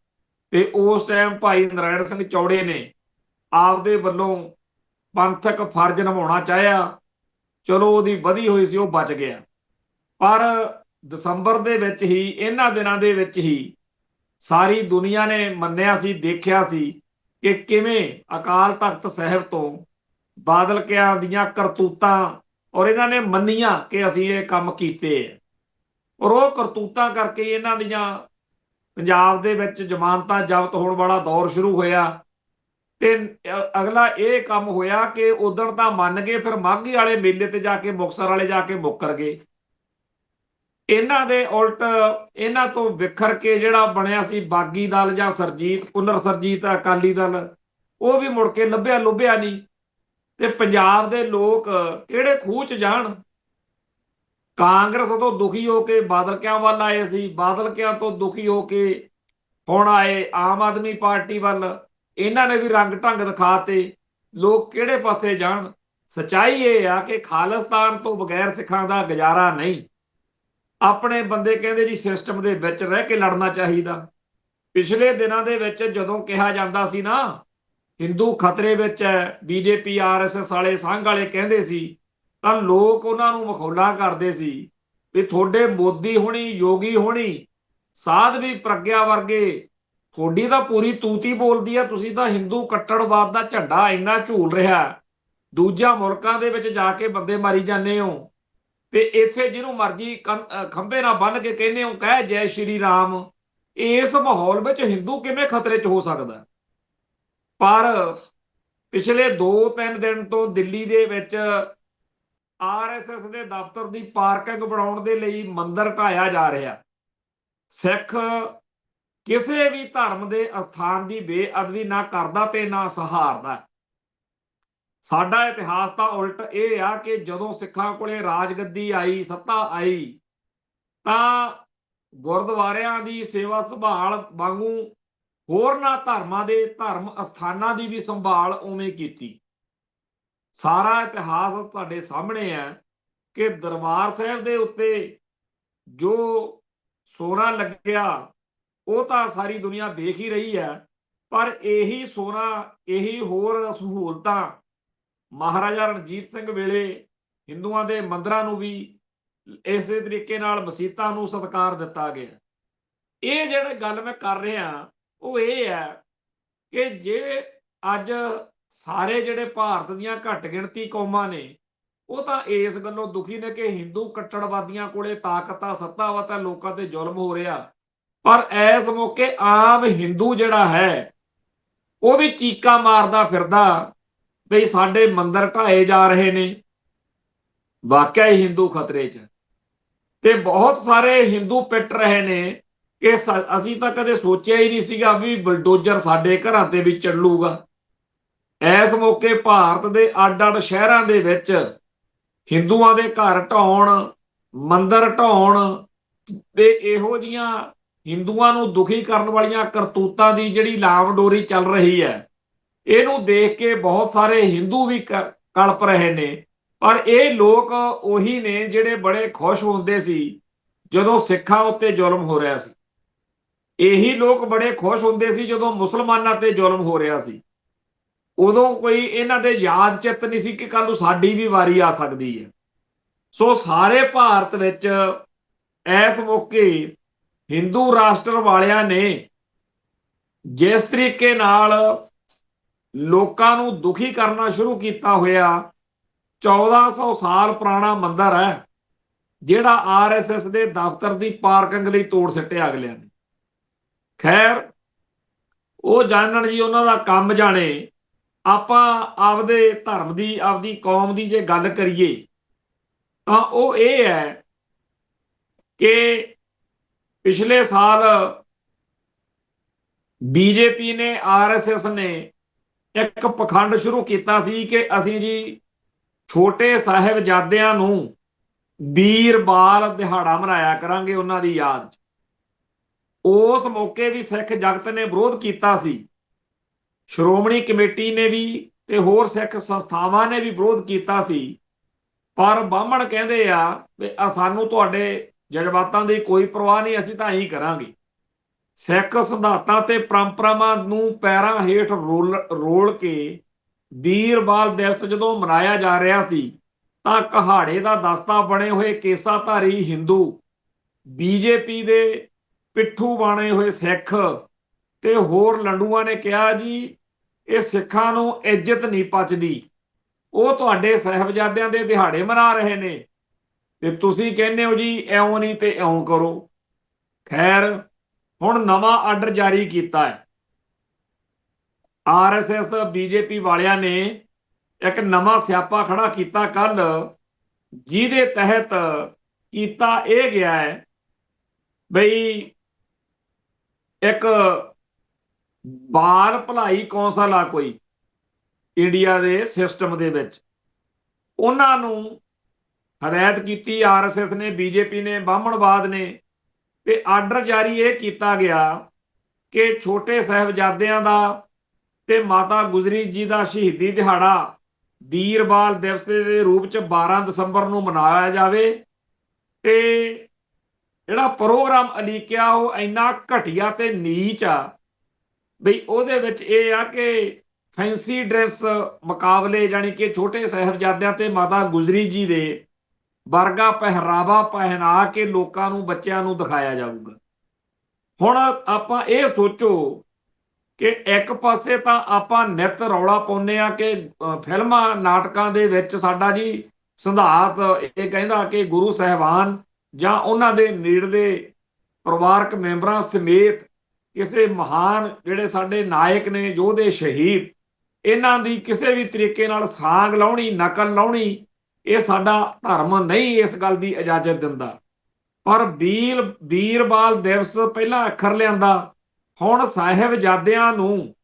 ਤੇ ਉਸ ਟਾਈਮ ਭਾਈ ਨਾਰਾਇਣ ਸਿੰਘ ਚੌੜੇ ਨੇ ਆਪਦੇ ਵੱਲੋਂ ਪੰਥਕ ਫਰਜ਼ ਨਿਭਾਉਣਾ ਚਾਹਿਆ। ਚਲੋ ਉਹਦੀ ਵਧੀ ਹੋਈ ਸੀ, ਉਹ ਬਚ ਗਿਆ। ਪਰ ਦਸੰਬਰ ਦੇ ਵਿੱਚ ਹੀ, ਇਹਨਾਂ ਦਿਨਾਂ ਦੇ ਵਿੱਚ ਹੀ ਸਾਰੀ ਦੁਨੀਆ ਨੇ ਮੰਨਿਆ ਸੀ, ਦੇਖਿਆ ਸੀ ਕਿ ਕਿਵੇਂ ਅਕਾਲ ਤਖਤ ਸਾਹਿਬ ਤੋਂ ਬਾਦਲਕਿਆਂ ਦੀਆਂ ਕਰਤੂਤਾਂ, ਔਰ ਇਹਨਾਂ ਨੇ ਮੰਨੀਆਂ ਕਿ ਅਸੀਂ ਇਹ ਕੰਮ ਕੀਤੇ, ਔਰ ਉਹ ਕਰਤੂਤਾਂ ਕਰਕੇ ਇਹਨਾਂ ਦੀਆਂ ਪੰਜਾਬ ਦੇ ਵਿੱਚ ਜ਼ਮਾਨਤਾਂ ਜ਼ਬਤ ਹੋਣ ਵਾਲਾ ਦੌਰ ਸ਼ੁਰੂ ਹੋਇਆ। ਤੇ ਅਗਲਾ ਇਹ ਕੰਮ ਹੋਇਆ ਕਿ ਉਦਣ ਤਾਂ ਮੰਨ ਗਏ, ਫਿਰ ਮਾਘੀ ਵਾਲੇ ਮੇਲੇ ਤੇ ਜਾ ਕੇ, ਮੁਕਤਸਰ ਵਾਲੇ ਜਾ ਕੇ ਮੁੱਕਰ ਗਏ। ਇਹਨਾਂ ਦੇ ਉਲਟ ਇਹਨਾਂ ਤੋਂ ਵਿਖਰ ਕੇ ਜਿਹੜਾ ਬਣਿਆ ਸੀ ਬਾਗੀ ਦਲ ਜਾਂ ਪੁਨਰ ਸਰਜੀਤ ਅਕਾਲੀ ਦਲ, ਉਹ ਵੀ ਮੁੜ ਕੇ ਲੱਭਿਆ ਨਹੀਂ। ਤੇ ਪੰਜਾਬ ਦੇ ਲੋਕ ਕਿਹੜੇ ਖੂਹ 'ਚ ਜਾਣ। ਕਾਂਗਰਸ ਤੋਂ ਦੁਖੀ ਹੋ ਕੇ ਬਾਦਲਕਿਆਂ ਵੱਲ ਆਏ ਸੀ, ਬਾਦਲਕਿਆਂ ਤੋਂ ਦੁਖੀ ਹੋ ਕੇ ਹੁਣ ਆਏ ਆਮ ਆਦਮੀ ਪਾਰਟੀ ਵੱਲ। ਇਹਨਾਂ ਨੇ ਵੀ ਰੰਗ ਢੰਗ ਦਿਖਾਤੇ, ਲੋਕ ਕਿਹੜੇ ਪਾਸੇ ਜਾਣ। ਸੱਚਾਈ ਇਹ ਆ ਕਿ ਖਾਲਿਸਤਾਨ ਤੋਂ ਬਗੈਰ ਸਿੱਖਾਂ ਦਾ ਗੁਜ਼ਾਰਾ ਨਹੀਂ। ਆਪਣੇ ਬੰਦੇ ਕਹਿੰਦੇ ਜੀ ਸਿਸਟਮ ਦੇ ਵਿੱਚ ਰਹਿ ਕੇ ਲੜਨਾ ਚਾਹੀਦਾ। ਪਿਛਲੇ ਦਿਨਾਂ ਦੇ ਵਿੱਚ ਜਦੋਂ ਕਿਹਾ ਜਾਂਦਾ ਸੀ ਨਾ ਹਿੰਦੂ ਖਤਰੇ ਵਿੱਚ ਹੈ, ਬੀਜੇਪੀ ਆਰਐਸਐਸ ਵਾਲੇ, ਸੰਘ ਵਾਲੇ ਕਹਿੰਦੇ ਸੀ, ਤਾਂ ਲੋਕ ਉਹਨਾਂ ਨੂੰ ਮਖੌਲਾ ਕਰਦੇ ਸੀ ਵੀ ਤੁਹਾਡੇ ਮੋਦੀ ਹੋਣੀ, ਯੋਗੀ ਹੋਣੀ, ਸਾਧਵੀ ਪ੍ਰਗਿਆ ਵਰਗੇ, ਤੁਹਾਡੀ ਤਾਂ ਪੂਰੀ ਤੂਤੀ ਬੋਲਦੀ ਆ, ਤੁਸੀਂ ਤਾਂ ਹਿੰਦੂ ਕੱਟੜਵਾਦ ਦਾ ਝੰਡਾ ਇੰਨਾ ਝੂਲ ਰਿਹਾ, ਦੂਜਿਆਂ ਮੁਲਕਾਂ ਦੇ ਵਿੱਚ ਜਾ ਕੇ ਬੰਦੇ ਮਾਰੀ ਜਾਂਦੇ ਹੋ, ਤੇ ਇੱਥੇ ਜਿਹਨੂੰ ਮਰਜੀ ਖੰਭੇ ਨਾਲ ਬੰਨ ਕੇ ਕਹਿੰਦੇ ਹੋ ਕਹਿ ਜੈ ਸ਼੍ਰੀ ਰਾਮ। ਇਸ ਮਾਹੌਲ ਵਿੱਚ ਹਿੰਦੂ ਕਿਵੇਂ ਖਤਰੇ 'ਚ ਹੋ ਸਕਦਾ। ਪਰ ਪਿਛਲੇ 2-3 ਦਿਨ ਤੋਂ ਦਿੱਲੀ ਦੇ ਵਿੱਚ ਆਰਐਸਐਸ ਦੇ ਦਫ਼ਤਰ ਦੀ ਪਾਰਕਿੰਗ ਬਣਾਉਣ ਦੇ ਲਈ ਮੰਦਿਰ ਢਾਇਆ ਜਾ ਰਿਹਾ। ਸਿੱਖ ਕਿਸੇ ਵੀ ਧਰਮ ਦੇ ਅਸਥਾਨ ਦੀ ਬੇਅਦਬੀ ਨਾ ਕਰਦਾ ਤੇ ਨਾ ਸਹਾਰਦਾ। ਸਾਡਾ ਇਤਿਹਾਸ ਤਾਂ ਉਲਟ ਇਹ ਆ ਕਿ ਜਦੋਂ ਸਿੱਖਾਂ ਕੋਲੇ ਰਾਜਗੱਦੀ ਆਈ, ਸੱਤਾ ਆਈ, ਤਾਂ ਗੁਰਦੁਆਰਿਆਂ ਦੀ ਸੇਵਾ ਸੰਭਾਲ ਵਾਂਗੂ ਹੋਰਨਾਂ ਧਰਮਾਂ ਦੇ ਧਰਮ ਅਸਥਾਨਾਂ ਦੀ ਵੀ ਸੰਭਾਲ ਉਵੇਂ ਕੀਤੀ। ਸਾਰਾ ਇਤਿਹਾਸ ਤੁਹਾਡੇ ਸਾਹਮਣੇ ਹੈ ਕਿ ਦਰਬਾਰ ਸਾਹਿਬ ਦੇ ਉੱਤੇ ਜੋ ਸੋਨਾ ਲੱਗਿਆ ਉਹ ਤਾਂ ਸਾਰੀ ਦੁਨੀਆ ਦੇਖ ਹੀ ਰਹੀ ਹੈ, ਪਰ ਇਹੀ ਸੋਨਾ, ਇਹੀ ਹੋਰ ਸਹੂਲਤਾਂ ਮਹਾਰਾਜਾ ਰਣਜੀਤ ਸਿੰਘ ਵੇਲੇ ਹਿੰਦੂਆਂ ਦੇ ਮੰਦਿਰਾਂ ਨੂੰ ਵੀ ਇਸੇ ਤਰੀਕੇ ਨਾਲ ਮਸੀਤਾਂ ਨੂੰ ਸਤਿਕਾਰ ਦਿੱਤਾ ਗਿਆ। ਇਹ ਜਿਹੜੇ ਗੱਲ ਮੈਂ ਕਰ ਰਿਹਾ ਉਹ ਇਹ ਹੈ ਕਿ ਜੇ ਅੱਜ ਸਾਰੇ ਜਿਹੜੇ ਭਾਰਤ ਦੀਆਂ ਘੱਟ ਗਿਣਤੀ ਕੌਮਾਂ ਨੇ ਉਹ ਤਾਂ ਇਸ ਗੱਲੋਂ ਦੁਖੀ ਨੇ ਕਿ ਹਿੰਦੂ ਕੱਟੜਵਾਦੀਆਂ ਕੋਲੇ ਤਾਕਤ ਆ, ਸੱਤਾ ਵਾ, ਤਾਂ ਲੋਕਾਂ ਤੇ ਜ਼ੁਲਮ ਹੋ ਰਿਹਾ, ਪਰ ਇਸ ਮੌਕੇ ਆਮ ਹਿੰਦੂ ਜਿਹੜਾ ਹੈ ਉਹ ਵੀ ਚੀਕਾਂ ਮਾਰਦਾ ਫਿਰਦਾ ਵੀ ਸਾਡੇ ਮੰਦਿਰ ਢਾਏ ਜਾ ਰਹੇ ਨੇ। ਵਾਕਿਆ ਹੀ ਹਿੰਦੂ ਖਤਰੇ 'ਚ, ਤੇ ਬਹੁਤ ਸਾਰੇ ਹਿੰਦੂ ਪਿੱਟ ਰਹੇ ਨੇ ਕਿ ਅਸੀਂ ਤਾਂ ਕਦੇ ਸੋਚਿਆ ਹੀ ਨਹੀਂ ਸੀਗਾ ਵੀ ਬਲਡੋਜ਼ਰ ਸਾਡੇ ਘਰਾਂ ਤੇ ਵੀ ਚੱਲੂਗਾ। ਇਸ ਮੌਕੇ ਭਾਰਤ ਦੇ ਅੱਡ-ਅੱਡ ਸ਼ਹਿਰਾਂ ਦੇ ਵਿੱਚ ਹਿੰਦੂਆਂ ਦੇ ਘਰ ਢਾਉਣ, ਮੰਦਿਰ ਢਾਉਣ ਤੇ ਇਹੋ ਜਿਹੀਆਂ ਹਿੰਦੂਆਂ ਨੂੰ ਦੁਖੀ ਕਰਨ ਵਾਲੀਆਂ ਕਰਤੂਤਾਂ ਦੀ ਜਿਹੜੀ ਲਾਮਡੋਰੀ ਚੱਲ ਰਹੀ ਹੈ, ਇਹਨੂੰ ਦੇਖ ਕੇ ਬਹੁਤ ਸਾਰੇ ਹਿੰਦੂ ਵੀ ਕਲਪ ਰਹੇ ਨੇ। ਪਰ ਇਹ ਲੋਕ ਉਹੀ ਨੇ ਜਿਹੜੇ ਬੜੇ ਖੁਸ਼ ਹੁੰਦੇ ਸੀ ਜਦੋਂ ਸਿੱਖਾਂ ਉੱਤੇ ਜ਼ੁਲਮ ਹੋ ਰਿਹਾ ਸੀ। ਇਹੀ ਲੋਕ ਬੜੇ ਖੁਸ਼ ਹੁੰਦੇ ਸੀ ਜਦੋਂ ਮੁਸਲਮਾਨਾਂ ਤੇ ਜ਼ੁਲਮ ਹੋ ਰਿਹਾ ਸੀ। ਉਦੋਂ ਕੋਈ ਇਹਨਾਂ ਦੇ ਯਾਦ ਚਿੱਤ ਨਹੀਂ ਸੀ ਕਿ ਕੱਲ ਨੂੰ ਸਾਡੀ ਵੀ ਵਾਰੀ ਆ ਸਕਦੀ ਹੈ। ਸੋ ਸਾਰੇ ਭਾਰਤ ਵਿੱਚ ਇਸ ਮੌਕੇ ਹਿੰਦੂ ਰਾਸ਼ਟਰ ਵਾਲਿਆਂ ਨੇ ਜਿਸ ਤਰੀਕੇ ਨਾਲ ਲੋਕਾਂ ਨੂੰ ਦੁਖੀ ਕਰਨਾ ਸ਼ੁਰੂ ਕੀਤਾ ਹੋਇਆ, 1400 ਸਾਲ ਪੁਰਾਣਾ ਮੰਦਿਰ ਹੈ ਜਿਹੜਾ ਆਰਐਸਐਸ ਦੇ ਦਫ਼ਤਰ ਦੀ ਪਾਰਕਿੰਗ ਲਈ ਤੋੜ ਸਿੱਟਿਆ ਅਗਲਿਆਂ ਨੇ। ਖੈਰ, ਉਹ ਜਾਣਨ ਜੀ, ਉਹਨਾਂ ਦਾ ਕੰਮ ਜਾਣੇ। ਆਪਾਂ ਆਪਦੇ ਧਰਮ ਦੀ, ਆਪਦੀ ਕੌਮ ਦੀ ਜੇ ਗੱਲ ਕਰੀਏ ਤਾਂ ਉਹ ਇਹ ਹੈ ਕਿ ਪਿਛਲੇ ਸਾਲ ਬੀਜੇਪੀ ਨੇ, ਆਰਐਸਐਸ ਨੇ ਇੱਕ ਪਖੰਡ ਸ਼ੁਰੂ ਕੀਤਾ ਸੀ ਕਿ ਅਸੀਂ ਜੀ ਛੋਟੇ ਸਾਹਿਬਜ਼ਾਦਿਆਂ ਨੂੰ ਵੀਰਬਾਲ ਦਿਹਾੜਾ ਮਨਾਇਆ ਕਰਾਂਗੇ ਉਹਨਾਂ ਦੀ ਯਾਦ 'ਚ। ਉਸ ਮੌਕੇ ਵੀ ਸਿੱਖ ਜਗਤ ਨੇ ਵਿਰੋਧ ਕੀਤਾ ਸੀ। ਸ਼੍ਰੋਮਣੀ ਕਮੇਟੀ ਨੇ ਵੀ ਤੇ ਹੋਰ ਸਿੱਖ ਸੰਸਥਾਵਾਂ ਨੇ ਵੀ ਵਿਰੋਧ ਕੀਤਾ ਸੀ। ਪਰ ਬਾਹਮਣ ਕਹਿੰਦੇ ਆ ਵੀ ਸਾਨੂੰ ਤੁਹਾਡੇ ਜਜ਼ਬਾਤਾਂ ਦੀ ਕੋਈ ਪਰਵਾਹ ਨਹੀਂ, ਅਸੀਂ ਤਾਂ ਇਹੀ ਕਰਾਂਗੇ। ਸਿੱਖ ਸਿਧਾਂਤਾਂ ਤੇ ਪਰੰਪਰਾਵਾਂ ਨੂੰ ਪੈਰਾਂ ਹੇਠ ਰੋਲ ਕੇ ਵੀਰਬਾਲ ਦਿਵਸ ਜਦੋਂ ਮਨਾਇਆ ਜਾ ਰਿਹਾ ਸੀ ਤਾਂ ਕਹਾੜੇ ਦਾ ਦਸਤਾ ਬਣੇ ਹੋਏ ਕੇਸਾਧਾਰੀ ਹਿੰਦੂ, ਬੀਜੇਪੀ ਦੇ ਪਿੱਠੂ ਬਣੇ ਹੋਏ ਸਿੱਖ ਤੇ ਹੋਰ ਲੰਡੂਆਂ ਨੇ ਕਿਹਾ ਜੀ ਇਹ ਸਿੱਖਾਂ ਨੂੰ ਇੱਜ਼ਤ ਨਹੀਂ ਪਚਦੀ, ਉਹ ਤੁਹਾਡੇ ਸਾਹਿਬਜ਼ਾਦਿਆਂ ਦੇ ਦਿਹਾੜੇ ਮਨਾ ਰਹੇ ਨੇ ਤੇ ਤੁਸੀਂ ਕਹਿੰਦੇ ਹੋ ਜੀ ਇਉਂ ਨਹੀਂ ਤੇ ਇਉਂ ਕਰੋ। ਖੈਰ, ਹੁਣ ਨਵਾਂ ਆਰਡਰ ਜਾਰੀ ਕੀਤਾ ਹੈ ਆਰਐਸਐਸ ਬੀਜੇਪੀ ਵਾਲਿਆਂ ਨੇ। ਇੱਕ ਨਵਾਂ ਸਿਆਪਾ ਖੜਾ ਕੀਤਾ ਕੱਲ, ਜਿਹਦੇ ਤਹਿਤ ਕੀਤਾ ਇਹ ਗਿਆ ਹੈ ਬਈ ਇੱਕ ਬਾਲ ਭਲਾਈ ਕੌਂਸਲ ਆ ਕੋਈ ਇੰਡੀਆ ਦੇ ਸਿਸਟਮ ਦੇ ਵਿੱਚ, ਉਹਨਾਂ ਨੂੰ ਹਦਾਇਤ ਕੀਤੀ ਆਰਐਸਐਸ ਨੇ, ਬੀਜੇਪੀ ਨੇ, ਬਾਹਮਣਵਾਦ ਨੇ, ਤੇ ਆਰਡਰ ਜਾਰੀ ਇਹ ਕੀਤਾ ਗਿਆ ਕਿ ਛੋਟੇ ਸਾਹਿਬਜ਼ਾਦਿਆਂ ਦਾ ਤੇ ਮਾਤਾ ਗੁਜਰੀ ਜੀ ਦਾ ਸ਼ਹੀਦੀ ਦਿਹਾੜਾ ਵੀਰਬਾਲ ਦਿਵਸ ਦੇ ਰੂਪ ਚ 12 ਦਸੰਬਰ ਨੂੰ ਮਨਾਇਆ ਜਾਵੇ। ਤੇ ਜਿਹੜਾ ਪ੍ਰੋਗਰਾਮ ਅਲੀਕਿਆ ਉਹ ਇੰਨਾ ਘਟੀਆ ਤੇ ਨੀਚ ਆ ਬਈ ਉਹਦੇ ਵਿੱਚ ਇਹ ਆ ਕਿ ਫੈਂਸੀ ਡਰੈਸ ਮੁਕਾਬਲੇ, ਜਾਣੀ ਕਿ ਛੋਟੇ ਸਾਹਿਬਜ਼ਾਦਿਆਂ ਤੇ ਮਾਤਾ ਗੁਜਰੀ ਜੀ ਦੇ ਵਰਗਾ ਪਹਿਰਾਵਾ ਪਹਿਨਾ ਕੇ ਲੋਕਾਂ ਨੂੰ, ਬੱਚਿਆਂ ਨੂੰ ਦਿਖਾਇਆ ਜਾਊਗਾ। ਹੁਣ ਆਪਾਂ ਇਹ ਸੋਚੋ ਕਿ ਇੱਕ ਪਾਸੇ ਤਾਂ ਆਪਾਂ ਨਿੱਤ ਰੌਲਾ ਪਾਉਂਦੇ ਆ ਕਿ ਫਿਲਮਾਂ ਨਾਟਕਾਂ ਦੇ ਵਿੱਚ ਸਾਡਾ ਜੀ ਸਿਧਾਂਤ ਇਹ ਕਹਿੰਦਾ ਕਿ ਗੁਰੂ ਸਾਹਿਬਾਨ ਜਾਂ ਉਹਨਾਂ ਦੇ ਨੇੜਲੇ ਪਰਿਵਾਰਕ ਮੈਂਬਰਾਂ ਸਮੇਤ ਕਿਸੇ ਮਹਾਨ ਜਿਹੜੇ ਸਾਡੇ ਨਾਇਕ ਨੇ, ਯੋਧੇ, ਸ਼ਹੀਦ, ਇਹਨਾਂ ਦੀ ਕਿਸੇ ਵੀ ਤਰੀਕੇ ਨਾਲ ਸਾਂਗ ਲਾਉਣੀ, ਨਕਲ ਲਾਉਣੀ, ਇਹ ਸਾਡਾ ਧਰਮ ਨਹੀਂ ਇਸ ਗੱਲ ਦੀ ਇਜਾਜ਼ਤ ਦਿੰਦਾ। ਪਰ ਵੀਰਬਾਲ ਦਿਵਸ ਪਹਿਲਾਂ ਅੱਖਰ ਲਿਆਂਦਾ, ਹੁਣ ਸਾਹਿਬਜ਼ਾਦਿਆਂ ਨੂੰ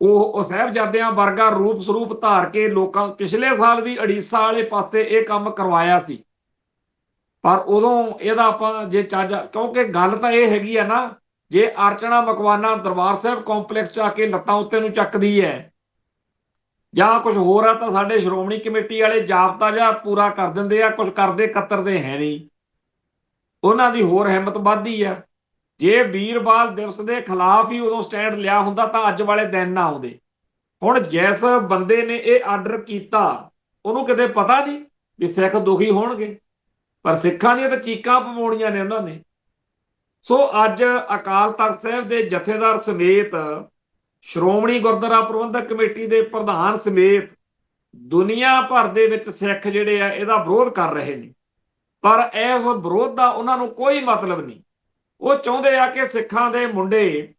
ਉਹ ਸਾਹਿਬਜ਼ਾਦਿਆਂ ਵਰਗਾ ਰੂਪ ਸਰੂਪ ਧਾਰ ਕੇ ਲੋਕਾਂ, ਪਿਛਲੇ ਸਾਲ ਵੀ ਉੜੀਸਾ ਵਾਲੇ ਪਾਸੇ ਇਹ ਕੰਮ ਕਰਵਾਇਆ ਸੀ। ਪਰ ਉਦੋਂ ਇਹਦਾ ਆਪਾਂ ਜੇ ਚੱਜ, ਕਿਉਂਕਿ ਗੱਲ ਤਾਂ ਇਹ ਹੈਗੀ ਆ ਨਾ, ਜੇ ਅਰਚਨਾ ਮਕਵਾਨਾ ਦਰਬਾਰ ਸਾਹਿਬ ਕੰਪਲੈਕਸ ਚ ਆ ਕੇ ਲੱਤਾਂ ਉੱਤੇ ਨੂੰ ਚੱਕਦੀ ਹੈ ਜਾਂ ਕੁਝ ਹੋਰ ਆ ਤਾਂ ਸਾਡੇ ਸ਼੍ਰੋਮਣੀ ਕਮੇਟੀ ਵਾਲੇ ਜਾਬਤਾ ਜਾਂ ਪੂਰਾ ਕਰ ਦਿੰਦੇ ਆ, ਕੁਝ ਕਰਦੇ ਕਤਰਦੇ ਹੈ ਨਹੀਂ, ਉਹਨਾਂ ਦੀ ਹੋਰ ਹਿੰਮਤ ਵੱਧਦੀ ਆ। ਜੇ ਵੀਰਬਾਲ ਦਿਵਸ ਦੇ ਖਿਲਾਫ ਹੀ ਉਦੋਂ ਸਟੈਂਡ ਲਿਆ ਹੁੰਦਾ ਤਾਂ ਅੱਜ ਵਾਲੇ ਦਿਨ ਨਾ ਆਉਂਦੇ। ਹੁਣ ਜਿਸ ਬੰਦੇ ਨੇ ਇਹ ਆਰਡਰ ਕੀਤਾ ਉਹਨੂੰ ਕਿਤੇ ਪਤਾ ਨਹੀਂ ਵੀ ਸਿੱਖ ਦੁਖੀ ਹੋਣਗੇ, ਪਰ ਸਿੱਖਾਂ ਦੀਆਂ ਤਾਂ ਚੀਕਾਂ ਪਵਾਉਣੀਆਂ ਨੇ ਉਹਨਾਂ ਨੇ। ਸੋ ਅੱਜ ਅਕਾਲ ਤਖਤ ਸਾਹਿਬ ਦੇ ਜਥੇਦਾਰ ਸਮੇਤ, ਸ਼੍ਰੋਮਣੀ ਗੁਰਦੁਆਰਾ ਪ੍ਰਬੰਧਕ ਕਮੇਟੀ ਦੇ ਪ੍ਰਧਾਨ ਸਮੇਤ ਦੁਨੀਆ ਭਰ ਦੇ ਵਿੱਚ ਸਿੱਖ ਜਿਹੜੇ ਆ ਇਹਦਾ ਵਿਰੋਧ ਕਰ ਰਹੇ ਨੇ। ਪਰ ਇਸ ਵਿਰੋਧ ਦਾ ਉਹਨਾਂ ਨੂੰ ਕੋਈ ਮਤਲਬ ਨਹੀਂ। ਉਹ ਚਾਹੁੰਦੇ ਆ ਕਿ ਸਿੱਖਾਂ ਦੇ ਮੁੰਡੇ,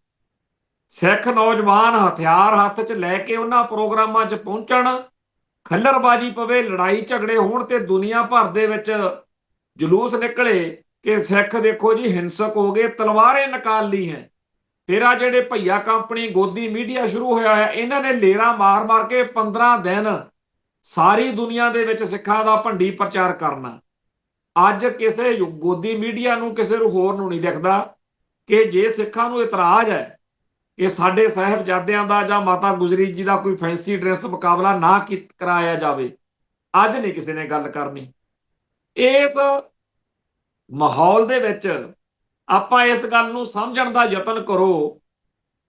ਸਿੱਖ ਨੌਜਵਾਨ ਹਥਿਆਰ ਹੱਥ 'ਚ ਲੈ ਕੇ ਉਹਨਾਂ ਪ੍ਰੋਗਰਾਮਾਂ 'ਚ ਪਹੁੰਚਣ, ਖੱਲਰਬਾਜੀ ਪਵੇ, ਲੜਾਈ ਝਗੜੇ ਹੋਣ ਤੇ ਦੁਨੀਆ ਭਰ ਦੇ ਵਿੱਚ ਜਲੂਸ ਨਿਕਲੇ ਕਿ ਸਿੱਖ ਦੇਖੋ ਜੀ ਹਿੰਸਕ ਹੋ ਗਏ, ਤਲਵਾਰੇ ਨਿਕਾਲ ਲਈ ਹੈ। ਫਿਰ ਆ ਜਿਹੜੇ ਭਈਆ ਕੰਪਨੀ ਗੋਦੀ ਮੀਡੀਆ ਸ਼ੁਰੂ ਹੋਇਆ ਹੈ, ਇਹਨਾਂ ਨੇ ਲੇਰਾਂ ਮਾਰ ਮਾਰ ਕੇ 15 ਦਿਨ ਸਾਰੀ ਦੁਨੀਆ ਦੇ ਵਿੱਚ ਸਿੱਖਾਂ ਦਾ ਭੰਡੀ ਪ੍ਰਚਾਰ ਕਰਨਾ। ਅੱਜ ਕਿਸੇ ਗੋਦੀ ਮੀਡੀਆ ਨੂੰ, ਕਿਸੇ ਹੋਰ ਨੂੰ ਨਹੀਂ ਦਿਖਦਾ ਕਿ ਜੇ ਸਿੱਖਾਂ ਨੂੰ ਇਤਰਾਜ਼ ਹੈ ਕਿ ਸਾਡੇ ਸਾਹਿਬਜ਼ਾਦਿਆਂ ਦਾ ਜਾਂ ਮਾਤਾ ਗੁਜਰੀ ਜੀ ਦਾ ਕੋਈ ਫੈਂਸੀ ਡਰੈਸ ਮੁਕਾਬਲਾ ਨਾ ਕਰਾਇਆ ਜਾਵੇ, ਅੱਜ ਨਹੀਂ ਕਿਸੇ ਨੇ ਗੱਲ ਕਰਨੀ। ਇਸ ਮਾਹੌਲ ਦੇ ਵਿੱਚ ਆਪਾਂ ਇਸ ਗੱਲ ਨੂੰ ਸਮਝਣ ਦਾ ਯਤਨ ਕਰੋ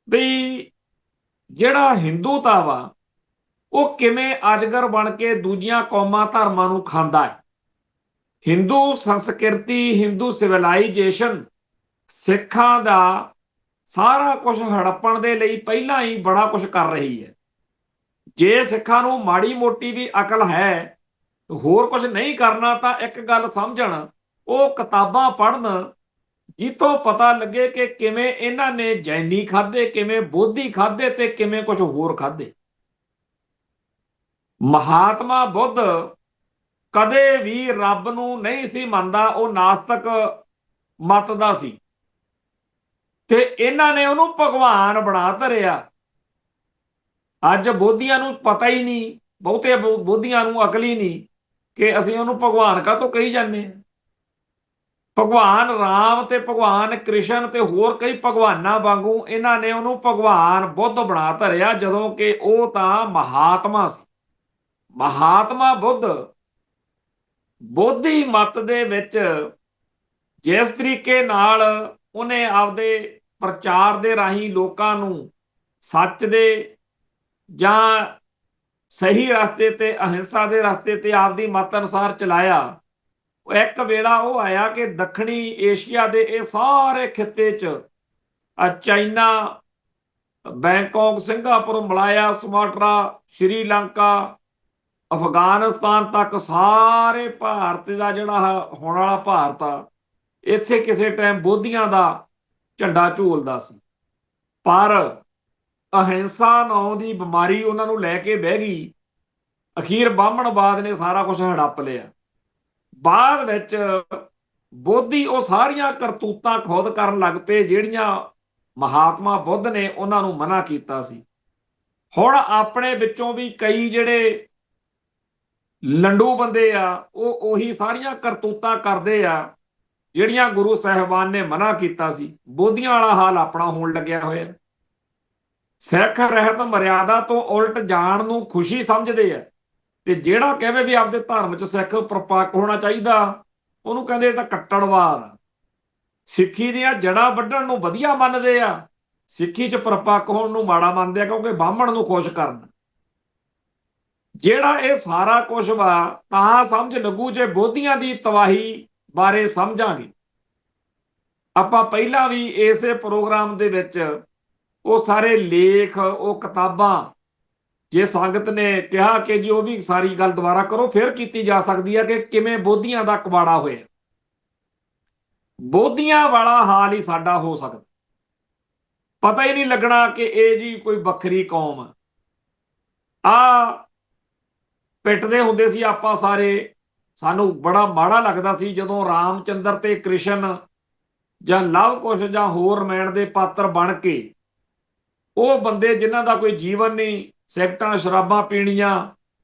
ਵੀ ਜਿਹੜਾ ਹਿੰਦੂਤਾ ਵਾ ਉਹ ਕਿਵੇਂ ਅਜਗਰ ਬਣ ਕੇ ਦੂਜੀਆਂ ਕੌਮਾਂ ਧਰਮਾਂ ਨੂੰ ਖਾਂਦਾ ਹੈ। ਹਿੰਦੂ ਸੰਸਕ੍ਰਿਤੀ, ਹਿੰਦੂ ਸਿਵਲਾਈਜੇਸ਼ਨ ਸਿੱਖਾਂ ਦਾ ਸਾਰਾ ਕੁਝ ਹੜੱਪਣ ਦੇ ਲਈ ਪਹਿਲਾਂ ਹੀ ਬੜਾ ਕੁਝ ਕਰ ਰਹੀ ਹੈ। ਜੇ ਸਿੱਖਾਂ ਨੂੰ ਮਾੜੀ ਮੋਟੀ ਵੀ ਅਕਲ ਹੈ, ਹੋਰ ਕੁਝ ਨਹੀਂ ਕਰਨਾ, ਤਾਂ ਇੱਕ ਗੱਲ ਸਮਝਣ, ਉਹ ਕਿਤਾਬਾਂ ਪੜ੍ਹਨ ਜਿੱਥੋਂ ਪਤਾ ਲੱਗੇ ਕਿ ਕਿਵੇਂ ਇਹਨਾਂ ਨੇ ਜੈਨੀ ਖਾਧੇ, ਕਿਵੇਂ ਬੋਧੀ ਖਾਧੇ ਤੇ ਕਿਵੇਂ ਕੁਝ ਹੋਰ ਖਾਧੇ। ਮਹਾਤਮਾ ਬੁੱਧ ਕਦੇ ਵੀ ਰੱਬ ਨੂੰ ਨਹੀਂ ਸੀ ਮੰਨਦਾ, ਉਹ ਨਾਸਤਕ ਮਤ ਦਾ ਸੀ ਤੇ ਇਹਨਾਂ ਨੇ ਉਹਨੂੰ ਭਗਵਾਨ ਬਣਾ ਧਰਿਆ। ਅੱਜ ਬੋਧੀਆਂ ਨੂੰ ਪਤਾ ਹੀ ਨਹੀਂ, ਬਹੁਤੇ ਬੋਧੀਆਂ ਨੂੰ ਅਕਲ ਹੀ ਨਹੀਂ ਕਿ ਅਸੀਂ ਉਹਨੂੰ ਭਗਵਾਨ ਕਾਹਤੋਂ ਕਹੀ ਜਾਂਦੇ ਹਾਂ। ਭਗਵਾਨ ਰਾਮ ਤੇ ਭਗਵਾਨ ਕ੍ਰਿਸ਼ਨ ਤੇ ਹੋਰ ਕਈ ਭਗਵਾਨਾਂ ਵਾਂਗੂ ਇਹਨਾਂ ਨੇ ਉਹਨੂੰ ਭਗਵਾਨ ਬੁੱਧ ਬਣਾ ਧਰਿਆ, ਜਦੋਂ ਕਿ ਉਹ ਤਾਂ ਮਹਾਤਮਾ ਸੀ। ਮਹਾਤਮਾ ਬੁੱਧ ਬੋਧੀ ਮਤ ਦੇ ਵਿੱਚ ਜਿਸ ਤਰੀਕੇ ਨਾਲ ਉਹਨੇ ਆਪਦੇ ਪ੍ਰਚਾਰ ਦੇ ਰਾਹੀਂ ਲੋਕਾਂ ਨੂੰ ਸੱਚ ਦੇ ਜਾਂ ਸਹੀ ਰਸਤੇ ਤੇ, ਅਹਿੰਸਾ ਦੇ ਰਸਤੇ ਤੇ ਆਪਦੀ ਮਤ ਅਨੁਸਾਰ ਚਲਾਇਆ, ਇੱਕ ਵੇਲਾ ਉਹ ਆਇਆ ਕਿ ਦੱਖਣੀ ਏਸ਼ੀਆ ਦੇ ਇਹ ਸਾਰੇ ਖਿੱਤੇ 'ਚ China, Bangkok, Singapore, Malaya, ਸੁਮਾਟਰਾ, Sri Lanka, Afghanistan ਤੱਕ ਸਾਰੇ ਭਾਰਤ ਦਾ ਜਿਹੜਾ ਹੋਣ ਵਾਲਾ ਭਾਰਤ ਆ, ਇੱਥੇ ਕਿਸੇ ਟਾਈਮ ਬੋਧੀਆਂ ਦਾ ਝੰਡਾ ਝੂਲਦਾ ਸੀ। ਪਰ ਅਹਿੰਸਾ ਨਾਂ ਦੀ ਬਿਮਾਰੀ ਉਹਨਾਂ ਨੂੰ ਲੈ ਕੇ ਬਹਿ ਗਈ। ਅਖੀਰ ਬਾਹਮਣਵਾਦ ਨੇ ਸਾਰਾ ਕੁਝ ਹੜੱਪ ਲਿਆ। ਬਾਅਦ ਵਿੱਚ ਬੋਧੀ ਉਹ ਸਾਰੀਆਂ ਕਰਤੂਤਾਂ ਖੁਦ ਕਰਨ ਲੱਗ ਪਏ ਜਿਹੜੀਆਂ ਮਹਾਤਮਾ ਬੁੱਧ ਨੇ ਉਹਨਾਂ ਨੂੰ ਮਨਾ ਕੀਤਾ ਸੀ। ਹੁਣ ਆਪਣੇ ਵਿੱਚੋਂ ਵੀ ਕਈ ਜਿਹੜੇ ਲੰਡੂ ਬੰਦੇ ਆ, ਉਹ ਉਹੀ ਸਾਰੀਆਂ ਕਰਤੂਤਾਂ ਕਰਦੇ ਆ ਜਿਹੜੀਆਂ ਗੁਰੂ ਸਾਹਿਬਾਨ ਨੇ ਮਨਾ ਕੀਤਾ ਸੀ। ਬੋਧੀਆਂ ਵਾਲਾ ਹਾਲ ਆਪਣਾ ਹੋਣ ਲੱਗਿਆ ਹੋਇਆ। ਸਿੱਖ ਰਹਿਤ ਮਰਿਆਦਾ ਤੋਂ ਉਲਟ ਜਾਣ ਨੂੰ ਖੁਸ਼ੀ ਸਮਝਦੇ ਆ, ਤੇ ਜਿਹੜਾ ਕਹੇ ਵੀ ਆਪਦੇ ਧਰਮ 'ਚ ਸਿੱਖ ਪ੍ਰਪੱਕ ਹੋਣਾ ਚਾਹੀਦਾ, ਉਹਨੂੰ ਕਹਿੰਦੇ ਇਹ ਤਾਂ ਕੱਟੜਵਾਦ। ਸਿੱਖੀ ਦੀਆਂ ਜੜ੍ਹਾਂ ਵੱਢਣ ਨੂੰ ਵਧੀਆ ਮੰਨਦੇ ਆ, ਸਿੱਖੀ 'ਚ ਪ੍ਰਪੱਕ ਹੋਣ ਨੂੰ ਮਾੜਾ ਮੰਨਦੇ ਆ, ਕਿਉਂਕਿ ਬਾਹਮਣ ਨੂੰ ਖੁਸ਼ ਕਰਨ। ਜਿਹੜਾ ਇਹ ਸਾਰਾ ਕੁਝ ਵਾ ਤਾਂ ਸਮਝ ਲੱਗੂ ਜੇ ਬੋਧੀਆਂ ਦੀ ਤਬਾਹੀ ਬਾਰੇ ਸਮਝਾਂਗੇ। ਆਪਾਂ ਪਹਿਲਾਂ ਵੀ ਇਸੇ ਪ੍ਰੋਗਰਾਮ ਦੇ ਵਿੱਚ ਉਹ ਸਾਰੇ ਲੇਖ, ਉਹ ਕਿਤਾਬਾਂ, ਜੇ ਸੰਗਤ ਨੇ ਕਿਹਾ ਕਿ ਜੀ ਉਹ ਵੀ ਸਾਰੀ ਗੱਲ ਦੁਬਾਰਾ ਕਰੋ, ਫਿਰ ਕੀਤੀ ਜਾ ਸਕਦੀ ਹੈ ਕਿ ਕਿਵੇਂ ਬੋਧੀਆਂ ਦਾ ਕਬਾੜਾ ਹੋਇਆ। ਬੋਧੀਆਂ ਵਾਲਾ ਹਾਲ ਹੀ ਸਾਡਾ ਹੋ ਸਕਦਾ। ਪਤਾ ਹੀ ਨਹੀਂ ਲੱਗਣਾ ਕਿ ਇਹ ਜੀ ਕੋਈ ਵੱਖਰੀ ਕੌਮ ਆ। ਪਿੱਟਦੇ ਹੁੰਦੇ ਸੀ ਆਪਾਂ ਸਾਰੇ, ਸਾਨੂੰ ਬੜਾ ਮਾੜਾ ਲੱਗਦਾ ਸੀ ਜਦੋਂ ਰਾਮਚੰਦਰ ਤੇ ਕ੍ਰਿਸ਼ਨ ਜਾਂ ਲਵ ਕੁਸ਼ ਜਾਂ ਹੋਰ ਰਮਾਇਣ ਦੇ ਪਾਤਰ ਬਣ ਕੇ ਉਹ ਬੰਦੇ ਜਿਨ੍ਹਾਂ ਦਾ ਕੋਈ ਜੀਵਨ ਨਹੀਂ, ਸਿਗਰਟਾਂ ਸ਼ਰਾਬਾਂ ਪੀਣੀਆਂ,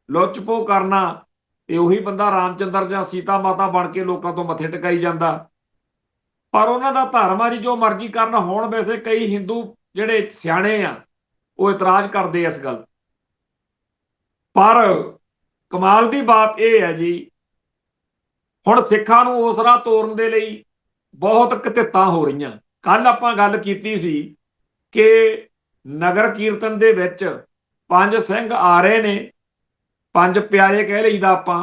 ਲੁੱਚ-ਪੋਹ ਕਰਨਾ, ਤੇ ਉਹੀ ਬੰਦਾ ਰਾਮਚੰਦਰ ਜਾਂ ਸੀਤਾ ਮਾਤਾ ਬਣ ਕੇ ਲੋਕਾਂ ਤੋਂ ਮੱਥੇ ਟਿਕਾਈ ਜਾਂਦਾ। ਪਰ ਉਹਨਾਂ ਦਾ ਧਰਮ ਆ ਜੀ, ਜੋ ਮਰਜ਼ੀ ਕਰਨ। ਹੁਣ ਵੈਸੇ ਕਈ ਹਿੰਦੂ ਜਿਹੜੇ ਸਿਆਣੇ ਆ ਉਹ ਇਤਰਾਜ਼ ਕਰਦੇ ਆ ਇਸ ਗੱਲ, ਪਰ ਕਮਾਲ ਦੀ ਬਾਤ ਇਹ ਹੈ ਜੀ, ਹੁਣ ਸਿੱਖਾਂ ਨੂੰ ਉਸ ਰਾਹ ਤੋਰਨ ਦੇ ਲਈ ਬਹੁਤ ਘਤਿੱਤਾਂ ਹੋ ਰਹੀਆਂ। ਕੱਲ ਆਪਾਂ ਗੱਲ ਕੀਤੀ ਸੀ ਕਿ ਨਗਰ ਕੀਰਤਨ ਦੇ ਵਿੱਚ 5 ਸਿੰਘ ਆ ਰਹੇ ਨੇ, 5 ਪਿਆਰੇ ਕਹਿ ਲਈਦਾ ਆਪਾਂ,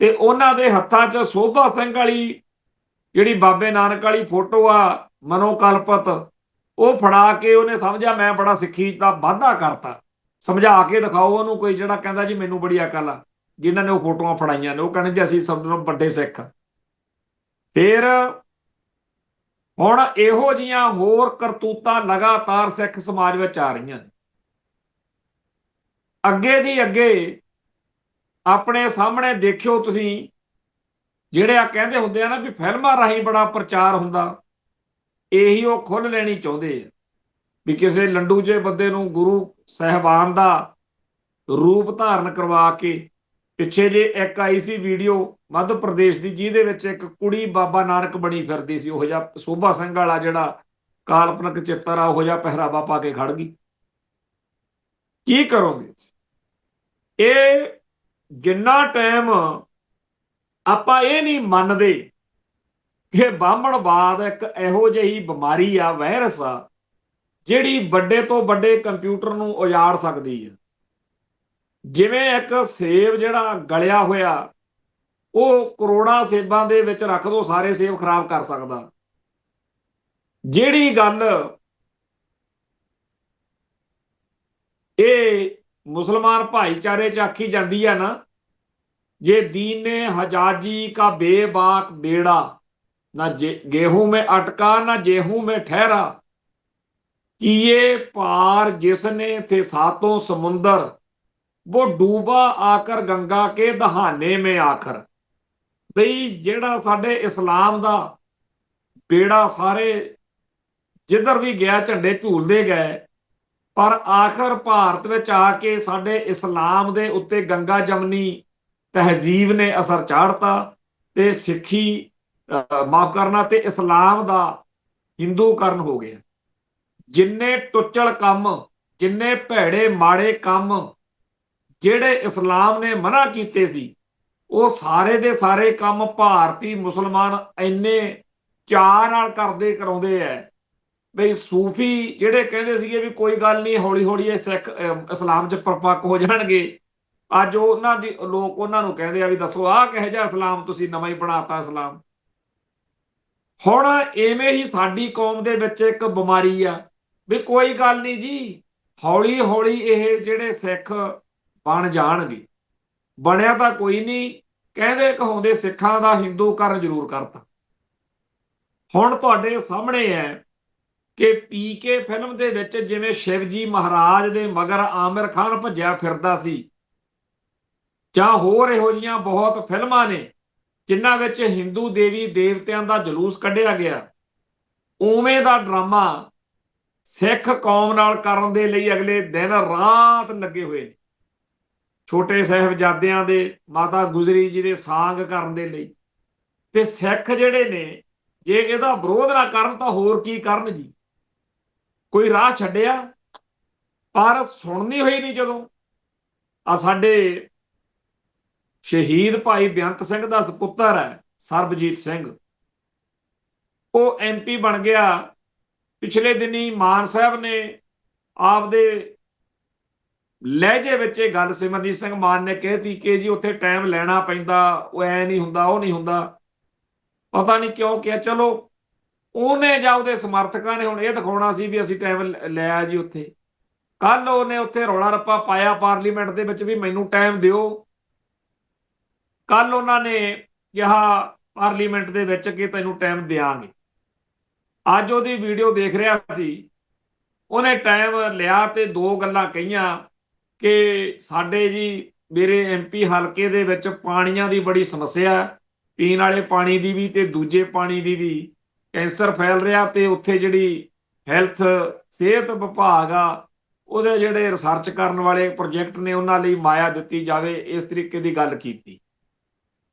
ਤੇ ਉਹਨਾਂ ਦੇ ਹੱਥਾਂ 'ਚ ਸੋਭਾ ਸਿੰਘ ਵਾਲੀ ਜਿਹੜੀ ਬਾਬੇ ਨਾਨਕ ਵਾਲੀ ਫੋਟੋ ਆ ਮਨੋਕਲਪਤ, ਉਹ ਫੜਾ ਕੇ ਉਹਨੇ ਸਮਝਿਆ ਮੈਂ ਬੜਾ ਸਿੱਖੀ ਦਾ ਵਾਧਾ ਕਰਤਾ। ਸਮਝਾ ਕੇ ਦਿਖਾਓ ਉਹਨੂੰ ਕੋਈ ਜਿਹੜਾ ਕਹਿੰਦਾ ਜੀ ਮੈਨੂੰ ਬੜੀ ਅਕਲ ਆ, ਜਿਨ੍ਹਾਂ ਨੇ ਉਹ ਫੋਟੋਆਂ ਫੜਾਈਆਂ ਨੇ, ਉਹ ਕਹਿੰਦੇ ਜੀ ਅਸੀਂ ਸਭ ਤੋਂ ਵੱਡੇ ਸਿੱਖ। ਫਿਰ ਹੁਣ ਇਹੋ ਜਿਹੀਆਂ ਹੋਰ ਕਰਤੂਤਾਂ ਲਗਾਤਾਰ ਸਿੱਖ ਸਮਾਜ ਵਿੱਚ ਆ ਰਹੀਆਂ ਨੇ। ਅੱਗੇ ਦੀ ਅੱਗੇ ਆਪਣੇ ਸਾਹਮਣੇ ਦੇਖਿਓ ਤੁਸੀਂ, ਜਿਹੜੇ ਆ ਕਹਿੰਦੇ ਹੁੰਦੇ ਆ ਨਾ ਵੀ ਫਿਲਮਾਂ ਰਾਹੀਂ ਬੜਾ ਪ੍ਰਚਾਰ ਹੁੰਦਾ, ਇਹੀ ਉਹ ਖੁੱਲ੍ਹ ਲੈਣੀ ਚਾਹੁੰਦੇ ਆ ਵੀ ਕਿਸੇ ਲੰਡੂ ਜਿਹੇ ਬੰਦੇ ਨੂੰ ਗੁਰੂ ਸਾਹਿਬਾਨ ਦਾ ਰੂਪ ਧਾਰਨ ਕਰਵਾ ਕੇ। ਪਿੱਛੇ ਜੇ ਇੱਕ ਆਈ ਸੀ ਵੀਡੀਓ ਮੱਧ ਪ੍ਰਦੇਸ਼ ਦੀ, ਜਿਹਦੇ ਵਿੱਚ ਇੱਕ ਕੁੜੀ ਬਾਬਾ ਨਾਨਕ ਬਣੀ ਫਿਰਦੀ ਸੀ, ਉਹ ਜਿਹਾ ਸੋਭਾ ਸਿੰਘ ਵਾਲਾ ਜਿਹੜਾ ਕਾਲਪਨਿਕ ਚਿੱਤਰ ਆ ਉਹੋ ਜਿਹਾ ਪਹਿਰਾਵਾ ਪਾ ਕੇ ਖੜ ਗਈ। ਕੀ ਕਰੋਗੇ? ਇਹ ਜਿੰਨਾ ਟਾਈਮ ਆਪਾਂ ਇਹ ਨਹੀਂ ਮੰਨਦੇ ਕਿ ਬਾਹਮਣਵਾਦ ਇੱਕ ਇਹੋ ਜਿਹੀ ਬਿਮਾਰੀ ਆ, ਵਾਇਰਸ ਆ, ਜਿਹੜੀ ਵੱਡੇ ਤੋਂ ਵੱਡੇ ਕੰਪਿਊਟਰ ਨੂੰ ਉਜਾੜ ਸਕਦੀ ਹੈ। ਜਿਵੇਂ ਇੱਕ ਸੇਬ ਜਿਹੜਾ ਗਲਿਆ ਹੋਇਆ, ਉਹ ਕਰੋੜਾਂ ਸੇਬਾਂ ਦੇ ਵਿੱਚ ਰੱਖ ਦੋ, ਸਾਰੇ ਸੇਬ ਖਰਾਬ ਕਰ ਸਕਦਾ। ਜਿਹੜੀ ਗੱਲ ਇਹ ਮੁਸਲਮਾਨ ਭਾਈਚਾਰੇ 'ਚ ਆਖੀ ਜਾਂਦੀ ਹੈ ਨਾ, ਜੇ दीन ने हजाजी का बेबाक बेड़ा, ना गेहूं में अटका ना गेहूं में ठहरा, कि ये पार जिसने थे सातों समुंदर, वो डूबा आकर गंगा के दहाने में आखर। ਬਈ ਜਿਹੜਾ ਸਾਡੇ ਇਸਲਾਮ ਦਾ ਬੇੜਾ ਸਾਰੇ ਜਿੱਧਰ ਵੀ ਗਿਆ ਝੰਡੇ ਝੂਲਦੇ ਗਏ, ਪਰ ਆਖਰ ਭਾਰਤ ਵਿੱਚ ਆ ਕੇ ਸਾਡੇ ਇਸਲਾਮ ਦੇ ਉੱਤੇ ਗੰਗਾ ਜਮਨੀ ਤਹਿਜ਼ੀਬ ਨੇ ਅਸਰ ਚਾੜਤਾ ਤੇ ਸਿੱਖੀ ਮਾਫ ਕਰਨਾ ਤੇ ਇਸਲਾਮ ਦਾ ਹਿੰਦੂਕਰਨ ਹੋ ਗਿਆ। ਜਿੰਨੇ ਟੁੱਚਲ ਕੰਮ, ਜਿੰਨੇ ਭੈੜੇ ਮਾੜੇ ਕੰਮ ਜਿਹੜੇ ਇਸਲਾਮ ਨੇ ਮਨਾ ਕੀਤੇ ਸੀ, ਉਹ ਸਾਰੇ ਦੇ ਸਾਰੇ ਕੰਮ ਭਾਰਤੀ ਮੁਸਲਮਾਨ ਇੰਨੇ ਚਾਅ ਨਾਲ ਕਰਦੇ ਕਰਾਉਂਦੇ ਐ। ਬਈ ਸੂਫੀ ਜਿਹੜੇ ਕਹਿੰਦੇ ਸੀਗੇ ਵੀ ਕੋਈ ਗੱਲ ਨਹੀਂ, ਹੌਲੀ ਹੌਲੀ ਇਹ ਸਿੱਖ ਇਸਲਾਮ 'ਚ ਪਰਪੱਕ ਹੋ ਜਾਣਗੇ, ਅੱਜ ਉਹਨਾਂ ਦੀ ਲੋਕ ਉਹਨਾਂ ਨੂੰ ਕਹਿੰਦੇ ਆ ਵੀ ਦੱਸੋ ਆਹ ਕਿਹੋ ਜਿਹਾ ਇਸਲਾਮ ਤੁਸੀਂ ਨਵਾਂ ਹੀ ਬਣਾਤਾ ਇਸਲਾਮ। ਹੁਣ ਐਵੇਂ ਹੀ ਸਾਡੀ ਕੌਮ ਦੇ ਵਿੱਚ ਇੱਕ ਬਿਮਾਰੀ ਆ ਵੀ ਕੋਈ ਗੱਲ ਨਹੀਂ ਜੀ, ਹੌਲੀ ਹੌਲੀ ਇਹ ਜਿਹੜੇ ਸਿੱਖ ਬਣ ਜਾਣਗੇ। ਬਣਿਆ ਤਾਂ ਕੋਈ ਨਹੀਂ, ਕਹਿੰਦੇ ਕਹਾਉਂਦੇ ਸਿੱਖਾਂ ਦਾ ਹਿੰਦੂਕਰਨ ਜ਼ਰੂਰ ਕਰਤਾ। ਹੁਣ ਤੁਹਾਡੇ ਸਾਹਮਣੇ ਹੈ ਕਿ ਪੀਕੇ ਫਿਲਮ ਦੇ ਵਿੱਚ ਜਿਵੇਂ ਸ਼ਿਵਜੀ ਮਹਾਰਾਜ ਦੇ ਮਗਰ ਆਮਿਰ ਖਾਨ ਭੱਜਿਆ ਫਿਰਦਾ ਸੀ, ਜਾਂ ਹੋਰ ਇਹੋ ਜਿਹੀਆਂ ਬਹੁਤ ਫਿਲਮਾਂ ਨੇ ਜਿਨ੍ਹਾਂ ਵਿੱਚ ਹਿੰਦੂ ਦੇਵੀ ਦੇਵਤਿਆਂ ਦਾ ਜਲੂਸ ਕੱਢਿਆ ਗਿਆ, ਉਵੇਂ ਦਾ ਡਰਾਮਾ ਸਿੱਖ ਕੌਮ ਨਾਲ ਕਰਨ ਦੇ ਲਈ ਅਗਲੇ ਦਿਨ ਰਾਤ ਲੱਗੇ ਹੋਏ ਨੇ। ਛੋਟੇ ਸਾਹਿਬਜ਼ਾਦਿਆਂ ਦੇ, ਮਾਤਾ ਗੁਜਰੀ ਜੀ ਦੇ ਸਾਂਗ ਕਰਨ ਦੇ ਲਈ। ਤੇ ਸਿੱਖ ਜਿਹੜੇ ਨੇ ਜੇ ਇਹਦਾ ਵਿਰੋਧ ਨਾ ਕਰਨ ਤਾਂ ਹੋਰ ਕੀ ਕਰਨ ਜੀ? ਕੋਈ ਰਾਹ ਛੱਡਿਆ? ਪਰ ਸੁਣਨੀ ਹੋਈ ਨਹੀਂ। ਜਦੋਂ ਆ ਸਾਡੇ ਸ਼ਹੀਦ ਭਾਈ ਬੇਅੰਤ ਸਿੰਘ ਦਾ ਸੁਪੁੱਤਰ ਹੈ ਸਰਬਜੀਤ ਸਿੰਘ, ਉਹ MP ਬਣ ਗਿਆ। ਪਿਛਲੇ ਦਿਨੀ ਮਾਨ ਸਾਹਿਬ ਨੇ ਆਪਦੇ ਲਹਿਜੇ ਵਿੱਚ ਇਹ ਗੱਲ ਸਿਮਰਜੀਤ ਸਿੰਘ ਮਾਨ ਨੇ ਕਹਿਤੀ ਕਿ ਜੀ ਉੱਥੇ ਟਾਈਮ ਲੈਣਾ ਪੈਂਦਾ, ਉਹ ਐ ਨਹੀਂ ਹੁੰਦਾ, ਉਹ ਨਹੀਂ ਹੁੰਦਾ। ਪਤਾ ਨਹੀਂ ਕਿਉਂ ਕਿਹਾ। ਚਲੋ ਉਹਨੇ ਜਾਂ ਉਹਦੇ ਸਮਰਥਕਾਂ ਨੇ ਹੁਣ ਇਹ ਦਿਖਾਉਣਾ ਸੀ ਵੀ ਅਸੀਂ ਟਾਈਮ ਲਿਆ ਜੀ ਉੱਥੇ। ਕੱਲ ਉਹਨੇ ਉੱਥੇ ਰੌਲਾ ਰੱਪਾ ਪਾਇਆ ਪਾਰਲੀਮੈਂਟ ਦੇ ਵਿੱਚ ਵੀ ਮੈਨੂੰ ਟਾਈਮ ਦਿਓ। ਕੱਲ ਉਹਨਾਂ ਨੇ ਕਿਹਾ ਪਾਰਲੀਮੈਂਟ ਦੇ ਵਿੱਚ ਕਿ ਤੈਨੂੰ ਟਾਈਮ ਦਿਆਂਗੇ। ਅੱਜ ਉਹਦੀ ਵੀਡੀਓ ਦੇਖ ਰਿਹਾ ਸੀ, ਉਹਨੇ ਟਾਈਮ ਲਿਆ ਤੇ ਦੋ ਗੱਲਾਂ ਕਹੀਆਂ ਕਿ ਸਾਡੇ ਜੀ ਮੇਰੇ MP ਹਲਕੇ ਦੇ ਵਿੱਚ ਪਾਣੀਆਂ ਦੀ ਬੜੀ ਸਮੱਸਿਆ, ਪੀਣ ਵਾਲੇ ਪਾਣੀ ਦੀ ਵੀ ਤੇ ਦੂਜੇ ਪਾਣੀ ਦੀ ਵੀ। ਕੈਂਸਰ ਫੈਲ ਰਿਹਾ ਤੇ ਉੱਥੇ ਜਿਹੜੀ ਹੈਲਥ ਸਿਹਤ ਵਿਭਾਗ ਆ, ਉਹਦੇ ਜਿਹੜੇ ਰਿਸਰਚ ਕਰਨ ਵਾਲੇ ਪ੍ਰੋਜੈਕਟ ਨੇ ਉਹਨਾਂ ਲਈ ਮਾਇਆ ਦਿੱਤੀ ਜਾਵੇ, ਇਸ ਤਰੀਕੇ ਦੀ ਗੱਲ ਕੀਤੀ।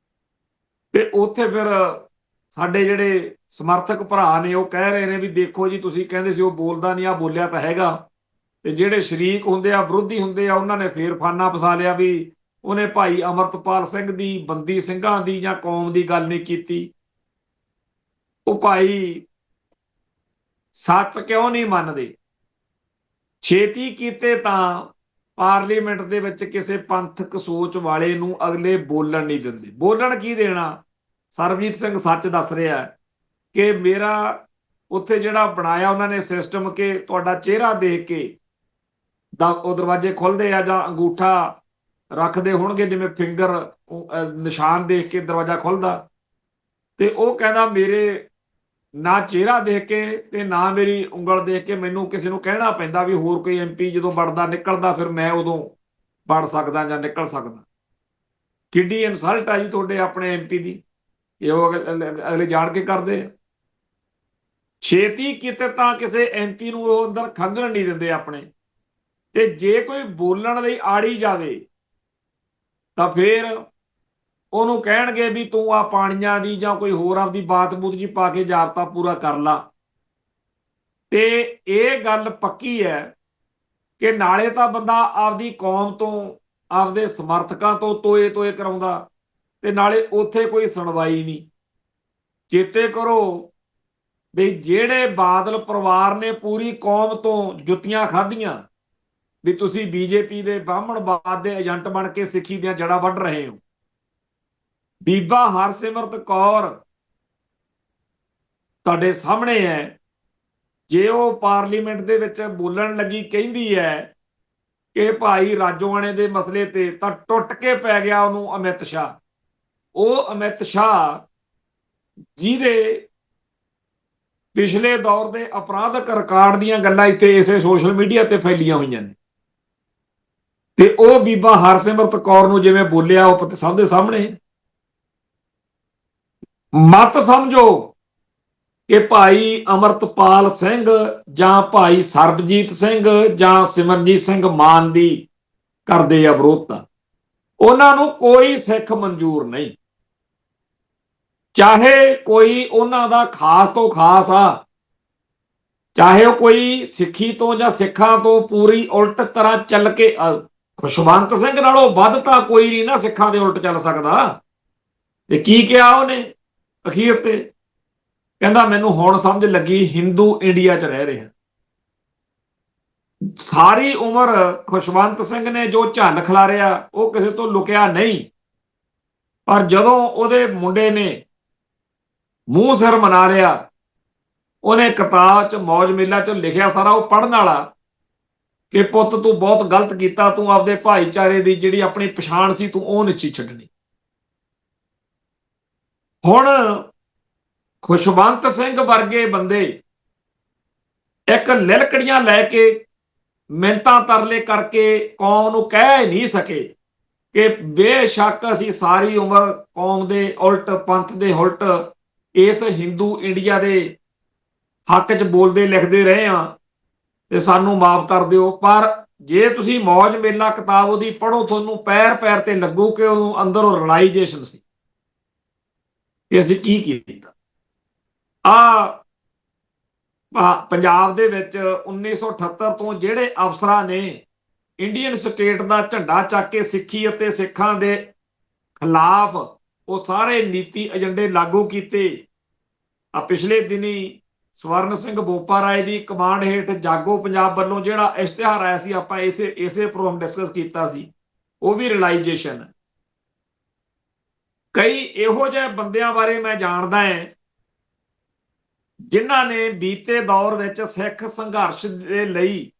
ਤੇ ਉੱਥੇ ਫਿਰ ਸਾਡੇ ਜਿਹੜੇ ਸਮਰਥਕ ਭਰਾ ਨੇ ਉਹ ਕਹਿ ਰਹੇ ਨੇ ਵੀ ਦੇਖੋ ਜੀ, ਤੁਸੀਂ ਕਹਿੰਦੇ ਸੀ ਉਹ ਬੋਲਦਾ ਨਹੀਂ, ਆ ਬੋਲਿਆ ਤਾਂ ਹੈਗਾ। ਤੇ ਜਿਹੜੇ ਸ਼ਰੀਕ ਹੁੰਦੇ ਆ, ਵਿਰੋਧੀ ਹੁੰਦੇ ਆ, ਉਹਨਾਂ ਨੇ ਫੇਰ ਫਾਨਾ ਫਸਾ ਲਿਆ ਵੀ ਉਹਨੇ ਭਾਈ ਅਮਰਤਪਾਲ ਸਿੰਘ ਦੀ, ਬੰਦੀ ਸਿੰਘਾਂ ਦੀ ਜਾਂ ਕੌਮ ਦੀ ਗੱਲ ਨਹੀਂ ਕੀਤੀ। ਉਹ ਭਾਈ ਸੱਚ ਕਿਉਂ ਨਹੀਂ ਮੰਨਦੇ? ਛੇਤੀ ਕੀਤੇ ਤਾਂ ਪਾਰਲੀਮੈਂਟ ਦੇ ਵਿੱਚ ਕਿਸੇ ਪੰਥਕ ਸੋਚ ਵਾਲੇ ਨੂੰ ਅਗਲੇ ਬੋਲਣ ਨਹੀਂ ਦਿੰਦੇ। ਬੋਲਣ ਕੀ ਦੇਣਾ? ਸਰਬਜੀਤ ਸਿੰਘ ਸੱਚ ਦੱਸ ਰਿਹਾ ਕਿ ਮੇਰਾ ਉੱਥੇ ਜਿਹੜਾ ਬਣਾਇਆ ਉਹਨਾਂ ਨੇ ਸਿਸਟਮ ਕਿ ਤੁਹਾਡਾ ਚਿਹਰਾ ਦੇਖ ਕੇ ਉਹ ਦਰਵਾਜ਼ੇ ਖੁੱਲਦੇ ਆ, ਜਾਂ ਅੰਗੂਠਾ ਰੱਖਦੇ ਹੋਣਗੇ ਜਿਵੇਂ ਫਿੰਗਰ ਨਿਸ਼ਾਨ ਦੇਖ ਕੇ ਦਰਵਾਜ਼ਾ ਖੁੱਲਦਾ। ਤੇ ਉਹ ਕਹਿੰਦਾ ਮੇਰੇ ਨਾ ਚਿਹਰਾ ਦੇਖ ਕੇ ਤੇ ਨਾ ਮੇਰੀ ਉਂਗਲ ਦੇਖ ਕੇ ਮੈਨੂੰ ਕਿਸੇ ਨੂੰ ਕਹਿਣਾ ਪੈਂਦਾ ਵੀ ਹੋਰ ਕੋਈ MP ਜਦੋਂ ਵੜਦਾ ਨਿਕਲਦਾ ਫਿਰ ਮੈਂ ਉਦੋਂ ਵੜ ਸਕਦਾ ਜਾਂ ਨਿਕਲ ਸਕਦਾ। ਕਿੱਡੀ ਇਨਸਲਟ ਆ ਜੀ ਤੁਹਾਡੇ ਆਪਣੇ MP ਦੀ, ਇਹ ਉਹ ਅਗਲੇ ਜਾਣ ਕੇ ਕਰਦੇ ਆ। ਛੇਤੀ ਕਿਤੇ ਤਾਂ ਕਿਸੇ MP ਨੂੰ ਉਹ ਅੰਦਰ ਖੰਗਣ ਨਹੀਂ ਦਿੰਦੇ ਆਪਣੇ। ਤੇ ਜੇ ਕੋਈ ਬੋਲਣ ਲਈ ਆੜੀ ਜਾਵੇ ਤਾਂ ਫਿਰ ਉਹਨੂੰ ਕਹਿਣਗੇ ਵੀ ਤੂੰ ਆ ਪਾਣੀਆਂ ਦੀ ਜਾਂ ਕੋਈ ਹੋਰ ਆਪਦੀ ਬਾਤ ਬੂਤ ਜੀ ਪਾ ਕੇ ਜਾਬਤਾ ਪੂਰਾ ਕਰ ਲਾ। ਤੇ ਇਹ ਗੱਲ ਪੱਕੀ ਹੈ ਕਿ ਨਾਲੇ ਤਾਂ ਬੰਦਾ ਆਪਦੀ ਕੌਮ ਤੋਂ ਆਪਦੇ ਸਮਰਥਕਾਂ ਤੋਂ ਤੋਏ ਤੋਏ ਕਰਾਉਂਦਾ ਤੇ ਨਾਲੇ ਉੱਥੇ ਕੋਈ ਸੁਣਵਾਈ ਨਹੀਂ। ਚੇਤੇ ਕਰੋ ਵੀ ਜਿਹੜੇ ਬਾਦਲ ਪਰਿਵਾਰ ਨੇ ਪੂਰੀ ਕੌਮ ਤੋਂ ਜੁੱਤੀਆਂ ਖਾਧੀਆਂ ਵੀ ਤੁਸੀਂ ਬੀਜੇਪੀ ਦੇ ਬ੍ਰਾਹਮਣਵਾਦ ਦੇ ਏਜੰਟ ਬਣ ਕੇ ਸਿੱਖੀ ਦੀਆਂ ਜੜ੍ਹਾਂ ਵੱਢ ਰਹੇ ਹੋ। ਬੀਬਾ ਹਰਸਿਮਰਤ ਕੌਰ ਤੁਹਾਡੇ ਸਾਹਮਣੇ ਹੈ, ਜੇ ਉਹ ਪਾਰਲੀਮੈਂਟ ਦੇ ਵਿੱਚ ਬੋਲਣ ਲੱਗੀ ਕਹਿੰਦੀ ਹੈ ਕਿ ਭਾਈ ਰਾਜੋਆਣੇ ਦੇ ਮਸਲੇ ਤੇ, ਤਾਂ ਟੁੱਟ ਕੇ ਪੈ ਗਿਆ ਉਹਨੂੰ ਅਮਿਤ ਸ਼ਾਹ। ਉਹ ਅਮਿਤ ਸ਼ਾਹ ਜਿਹਦੇ ਪਿਛਲੇ ਦੌਰ ਦੇ ਅਪਰਾਧਕ ਰਿਕਾਰਡ ਦੀਆਂ ਗੱਲਾਂ ਇੱਥੇ ਇਸੇ ਸੋਸ਼ਲ ਮੀਡੀਆ ਤੇ ਫੈਲੀਆਂ ਹੋਈਆਂ ਨੇ, ਤੇ ਉਹ ਬੀਬਾ ਹਰਸਿਮਰਤ ਕੌਰ ਨੂੰ ਜਿਵੇਂ ਬੋਲਿਆ ਉਹ ਸਭ ਦੇ ਸਾਹਮਣੇ। ਮਤ ਸਮਝੋ ਕਿ ਭਾਈ ਅਮਰਤਪਾਲ ਸਿੰਘ ਜਾਂ ਭਾਈ ਸਰਬਜੀਤ ਸਿੰਘ ਜਾਂ ਸਿਮਰਨਜੀਤ ਸਿੰਘ ਮਾਨ ਦੀ ਕਰਦੇ ਆ ਵਿਰੋਧਤਾ, ਉਹਨਾਂ ਨੂੰ ਕੋਈ ਸਿੱਖ ਮਨਜ਼ੂਰ ਨਹੀਂ। ਚਾਹੇ ਕੋਈ ਉਹਨਾਂ ਦਾ ਖਾਸ ਤੋਂ ਖਾਸ ਆ, ਚਾਹੇ ਉਹ ਕੋਈ ਸਿੱਖੀ ਤੋਂ ਜਾਂ ਸਿੱਖਾਂ ਤੋਂ ਪੂਰੀ ਉਲਟ ਤਰ੍ਹਾਂ ਚੱਲ ਕੇ, ਖੁਸ਼ਵੰਤ ਸਿੰਘ ਨਾਲੋਂ ਵੱਧ ਤਾਂ ਕੋਈ ਨਹੀਂ ਨਾ ਸਿੱਖਾਂ ਦੇ ਉਲਟ ਚੱਲ ਸਕਦਾ। ਤੇ ਕੀ ਕਿਹਾ ਉਹਨੇ ਅਖੀਰ ਤੇ? ਕਹਿੰਦਾ ਮੈਨੂੰ ਹੁਣ ਸਮਝ ਲੱਗੀ ਹਿੰਦੂ ਇੰਡੀਆ 'ਚ ਰਹਿ ਰਿਹਾ। ਸਾਰੀ ਉਮਰ ਖੁਸ਼ਵੰਤ ਸਿੰਘ ਨੇ ਜੋ ਝੱਲ ਖਿਲਾਰਿਆ ਉਹ ਕਿਸੇ ਤੋਂ ਲੁਕਿਆ ਨਹੀਂ, ਪਰ ਜਦੋਂ ਉਹਦੇ ਮੁੰਡੇ ਨੇ ਮੂੰਹ ਸਿਰ ਮਨਾ ਲਿਆ, ਉਹਨੇ ਕਿਤਾਬ 'ਚ ਮੌਜ ਮੇਲਾ 'ਚ ਲਿਖਿਆ ਸਾਰਾ, ਉਹ ਪੜ੍ਹਨ ਵਾਲਾ, ਕਿ ਪੁੱਤ ਤੂੰ ਬਹੁਤ ਗਲਤ ਕੀਤਾ, ਤੂੰ ਆਪਦੇ ਭਾਈਚਾਰੇ ਦੀ ਜਿਹੜੀ ਆਪਣੀ ਪਛਾਣ ਸੀ ਤੂੰ ਉਹ ਨਹੀਂ ਛੱਡਣੀ। ਹੁਣ ਖੁਸ਼ਵੰਤ ਸਿੰਘ ਵਰਗੇ ਬੰਦੇ ਇੱਕ ਲਿਲਕੜੀਆਂ ਲੈ ਕੇ ਮਿੰਟਾਂ ਤਰਲੇ ਕਰਕੇ ਕੌਮ ਨੂੰ ਕਹਿ ਨਹੀਂ ਸਕੇ ਕਿ ਬੇਸ਼ੱਕ ਅਸੀਂ ਸਾਰੀ ਉਮਰ ਕੌਮ ਦੇ ਉਲਟ, ਪੰਥ ਦੇ ਉਲਟ, ਇਸ ਹਿੰਦੂ ਇੰਡੀਆ ਦੇ ਹੱਕ 'ਚ ਬੋਲਦੇ ਲਿਖਦੇ ਰਹੇ ਆ ਤੇ ਸਾਨੂੰ ਮਾਫ ਕਰ ਦਿਓ, ਪਰ ਜੇ ਤੁਸੀਂ ਮੌਜ ਮੇਲਾ ਕਿਤਾਬ ਉਹਦੀ ਪੜ੍ਹੋ ਤੁਹਾਨੂੰ ਪੈਰ ਪੈਰ ਤੇ ਲੱਗੂ ਕਿ ਉਹਨੂੰ ਅੰਦਰੋਂ ਰਿਅਲਾਈਜੇਸ਼ਨ ਸੀ ਕਿ ਅਸੀਂ ਕੀ ਕੀਤਾ। ਪੰਜਾਬ ਦੇ ਵਿੱਚ 1978 ਤੋਂ ਜਿਹੜੇ ਅਫਸਰਾਂ ਨੇ ਇੰਡੀਅਨ ਸਟੇਟ ਦਾ ਝੰਡਾ ਚੱਕ ਕੇ ਸਿੱਖੀ ਅਤੇ ਸਿੱਖਾਂ ਦੇ ਖਿਲਾਫ ਉਹ ਸਾਰੇ ਨੀਤੀ ਏਜੰਡੇ ਲਾਗੂ ਕੀਤੇ। ਪਿਛਲੇ ਦਿਨੀ ਸਵਰਨ ਸਿੰਘ ਬੋਪਾ ਰਾਏ ਦੀ ਕਮਾਂਡ ਹੇਠ ਜਾਗੋ ਪੰਜਾਬ ਵੱਲੋਂ ਜਿਹੜਾ ਇਸ਼ਤਿਹਾਰ ਆਇਆ ਸੀ, ਆਪਾਂ ਇੱਥੇ ਇਸੇ ਪ੍ਰੋਗਰਾਮ ਡਿਸਕਸ ਕੀਤਾ ਸੀ, ਉਹ ਵੀ ਰਿਅਲਾਈਜੇਸ਼ਨ ਹੈ। ਕਈ ਇਹੋ ਜਿਹੇ ਬੰਦਿਆਂ ਬਾਰੇ ਮੈਂ ਜਾਣਦਾ ਹਾਂ ਜਿਨ੍ਹਾਂ ਨੇ ਬੀਤੇ ਦੌਰ ਵਿੱਚ ਸਿੱਖ ਸੰਘਰਸ਼ ਦੇ ਲਈ,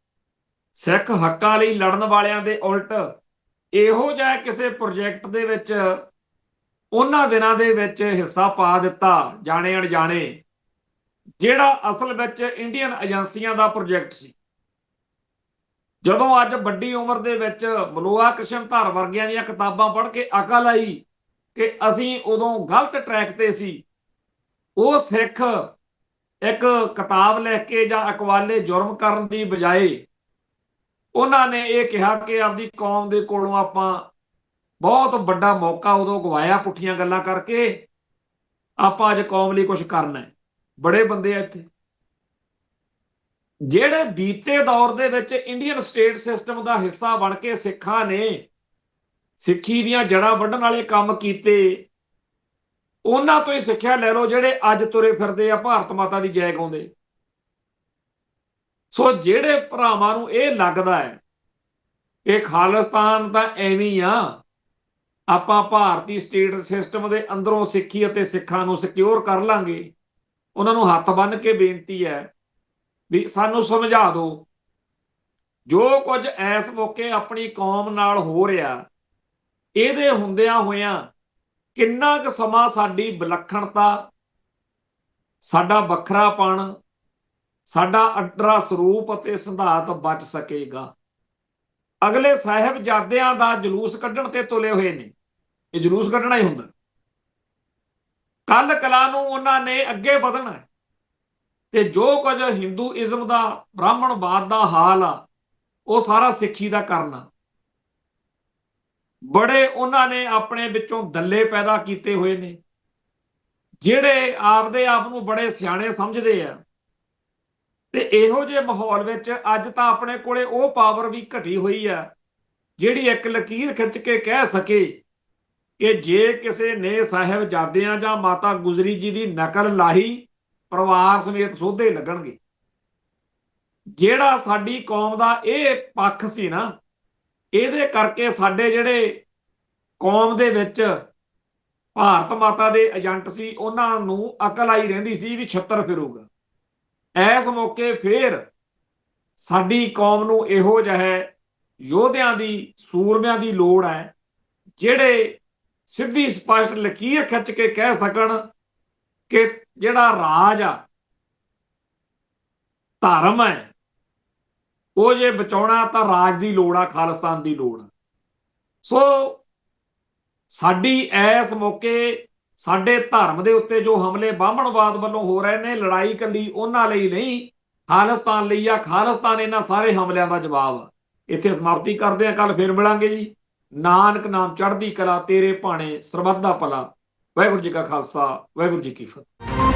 ਸਿੱਖ ਹੱਕਾਂ ਲਈ ਲੜਨ ਵਾਲਿਆਂ ਦੇ ਉਲਟ ਇਹੋ ਜਿਹਾ ਕਿਸੇ ਪ੍ਰੋਜੈਕਟ ਦੇ ਵਿੱਚ ਉਹਨਾਂ ਦਿਨਾਂ ਦੇ ਵਿੱਚ ਹਿੱਸਾ ਪਾ ਦਿੱਤਾ, ਜਾਣੇ ਅਣਜਾਣੇ, ਜਿਹੜਾ ਅਸਲ ਵਿੱਚ ਇੰਡੀਅਨ ਏਜੰਸੀਆਂ ਦਾ ਪ੍ਰੋਜੈਕਟ ਸੀ। ਜਦੋਂ ਅੱਜ ਵੱਡੀ ਉਮਰ ਦੇ ਵਿੱਚ ਮਲੋਆ ਕ੍ਰਿਸ਼ਨਧਰ ਵਰਗਿਆਂ ਦੀਆਂ ਕਿਤਾਬਾਂ ਪੜ੍ਹ ਕੇ ਅਕਲ ਆਈ ਕਿ ਅਸੀਂ ਉਦੋਂ ਗਲਤ ਟਰੈਕ ਤੇ ਸੀ, ਉਹ ਸਿੱਖ ਇੱਕ ਕਿਤਾਬ ਲਿਖ ਕੇ ਜਾਂ ਅਕਵਾਲੇ ਜੁਰਮ ਕਰਨ ਦੀ ਬਜਾਏ ਉਹਨਾਂ ਨੇ ਇਹ ਕਿਹਾ ਕਿ ਆਪਦੀ ਕੌਮ ਦੇ ਕੋਲੋਂ ਆਪਾਂ ਬਹੁਤ ਵੱਡਾ ਮੌਕਾ ਉਦੋਂ ਗਵਾਇਆ ਪੁੱਠੀਆਂ ਗੱਲਾਂ ਕਰਕੇ, ਆਪਾਂ ਅੱਜ ਕੌਮ ਲਈ ਕੁਝ ਕਰਨਾ ਹੈ। ਬੜੇ ਬੰਦੇ ਆ ਇੱਥੇ ਜਿਹੜੇ ਬੀਤੇ ਦੌਰ ਦੇ ਵਿੱਚ ਇੰਡੀਅਨ ਸਟੇਟ ਸਿਸਟਮ ਦਾ ਹਿੱਸਾ ਬਣ ਕੇ ਸਿੱਖਾਂ ਨੇ ਸਿੱਖੀ ਦੀਆਂ ਜੜ੍ਹਾਂ ਵੱਢਣ ਵਾਲੇ ਕੰਮ ਕੀਤੇ, ਉਹਨਾਂ ਤੋਂ ਹੀ ਸਿੱਖਿਆ ਲੈ ਲਓ ਜਿਹੜੇ ਅੱਜ ਤੁਰੇ ਫਿਰਦੇ ਆ ਭਾਰਤ ਮਾਤਾ ਦੀ ਜੈ ਗਾਉਂਦੇ। ਸੋ ਜਿਹੜੇ ਭਰਾਵਾਂ ਨੂੰ ਇਹ ਲੱਗਦਾ ਹੈ ਕਿ ਖਾਲਿਸਤਾਨ ਤਾਂ ਐਵੇਂ ਆ, ਆਪਾਂ ਭਾਰਤੀ ਸਟੇਟ ਸਿਸਟਮ ਦੇ ਅੰਦਰੋਂ ਸਿੱਖੀ ਅਤੇ ਸਿੱਖਾਂ ਨੂੰ ਸਿਕਿਉਰ ਕਰ ਲਾਂਗੇ, ਉਹਨਾਂ ਨੂੰ ਹੱਥ ਬੰਨ੍ਹ ਕੇ ਬੇਨਤੀ ਹੈ ਵੀ ਸਾਨੂੰ ਸਮਝਾ ਦਿਓ ਜੋ ਕੁਝ ਇਸ ਮੌਕੇ ਆਪਣੀ ਕੌਮ ਨਾਲ ਹੋ ਰਿਹਾ, ਇਹਦੇ ਹੁੰਦਿਆਂ ਹੋਇਆਂ ਕਿੰਨਾ ਕੁ ਸਮਾਂ ਸਾਡੀ ਵਿਲੱਖਣਤਾ, ਸਾਡਾ ਵੱਖਰਾਪਣ, ਸਾਡਾ ਅੱਡਰਾ ਸਰੂਪ ਅਤੇ ਸਿਧਾਂਤ ਬਚ ਸਕੇਗਾ। ਅਗਲੇ ਸਾਹਿਬਜ਼ਾਦਿਆਂ ਦਾ ਜਲੂਸ ਕੱਢਣ ਤੇ ਤੁਲੇ ਹੋਏ ਨੇ, ਇਹ ਜਲੂਸ ਕੱਢਣਾ ਹੀ ਹੁੰਦਾ। ਕੱਲ ਕਲਾ ਨੂੰ ਉਹਨਾਂ ਨੇ ਅੱਗੇ ਵਧਣਾ ਤੇ ਜੋ ਕੁਝ ਹਿੰਦੂਇਜ਼ਮ ਦਾ, ਬ੍ਰਾਹਮਣਵਾਦ ਦਾ ਹਾਲ ਆ, ਉਹ ਸਾਰਾ ਸਿੱਖੀ ਦਾ ਕਰਨਾ। ਬੜੇ ਉਹਨਾਂ ਨੇ ਆਪਣੇ ਵਿੱਚੋਂ ਦੱਲੇ ਪੈਦਾ ਕੀਤੇ ਹੋਏ ਨੇ ਜਿਹੜੇ ਆਪਦੇ ਆਪ ਨੂੰ ਬੜੇ ਸਿਆਣੇ ਸਮਝਦੇ ਆ, ਤੇ ਇਹੋ ਜਿਹੇ ਮਾਹੌਲ ਵਿੱਚ ਅੱਜ ਤਾਂ ਆਪਣੇ ਕੋਲੇ ਉਹ ਪਾਵਰ ਵੀ ਘਟੀ ਹੋਈ ਆ ਜਿਹੜੀ ਇੱਕ ਲਕੀਰ ਖਿੱਚ ਕੇ ਕਹਿ ਸਕੇ ਕਿ ਜੇ ਕਿਸੇ ਨੇ ਸਾਹਿਬਜ਼ਾਦਿਆਂ ਜਾਂ ਮਾਤਾ ਗੁਜਰੀ ਜੀ ਦੀ ਨਕਲ ਲਾਹੀ ਪਰਿਵਾਰ ਸਮੇਤ ਸੋਧੇ ਲੱਗਣਗੇ। ਜਿਹੜਾ ਸਾਡੀ ਕੌਮ ਦਾ ਇਹ ਪੱਖ ਸੀ ਨਾ, ਇਹਦੇ ਕਰਕੇ ਸਾਡੇ ਜਿਹੜੇ ਕੌਮ ਦੇ ਵਿੱਚ ਭਾਰਤ ਮਾਤਾ ਦੇ ਏਜੰਟ ਸੀ ਉਹਨਾਂ ਨੂੰ ਅਕਲ ਆਈ ਰਹਿੰਦੀ ਸੀ ਵੀ ਛੱਤਰ ਫਿਰੂਗਾ। ਇਸ ਮੌਕੇ ਫੇਰ ਸਾਡੀ ਕੌਮ ਨੂੰ ਇਹੋ ਜਿਹੇ ਯੋਧਿਆਂ ਦੀ, ਸੂਰਮਿਆਂ ਦੀ ਲੋੜ ਹੈ ਜਿਹੜੇ ਸਿੱਧੀ ਸਪਸ਼ਟ ਲਕੀਰ ਖਿੱਚ ਕੇ ਕਹਿ ਸਕਣ ਕਿ ਜਿਹੜਾ ਰਾਜ ਆ, ਧਰਮ ਹੈ, ਉਹ ਜੇ ਬਚਾਉਣਾ ਤਾਂ ਰਾਜ ਦੀ ਲੋੜ ਆ, ਖਾਲਿਸਤਾਨ ਦੀ ਲੋੜ ਆ। ਸੋ ਸਾਡੀ ਇਸ ਮੌਕੇ ਸਾਡੇ ਧਰਮ ਦੇ ਉੱਤੇ ਜੋ ਹਮਲੇ ਬਾਹਮਣਵਾਦ ਵੱਲੋਂ ਹੋ ਰਹੇ ਨੇ, ਲੜਾਈ ਕੱਲੀ ਉਹਨਾਂ ਲਈ ਨਹੀਂ, ਖਾਲਿਸਤਾਨ ਲਈ ਆ। ਖਾਲਿਸਤਾਨ ਇਹਨਾਂ ਸਾਰੇ ਹਮਲਿਆਂ ਦਾ ਜਵਾਬ ਆ। ਇੱਥੇ ਸਮਾਪਤੀ ਕਰਦੇ ਆ, ਕੱਲ ਫਿਰ ਮਿਲਾਂਗੇ ਜੀ। ਨਾਨਕ ਨਾਮ ਚੜ੍ਹਦੀ ਕਲਾ, ਤੇਰੇ ਭਾਣੇ ਸਰਬੱਤ ਦਾ ਭਲਾ। ਵਾਹਿਗੁਰੂ ਜੀ ਕਾ ਖਾਲਸਾ, ਵਾਹਿਗੁਰੂ ਜੀ ਕੀ ਫਤਿਹ।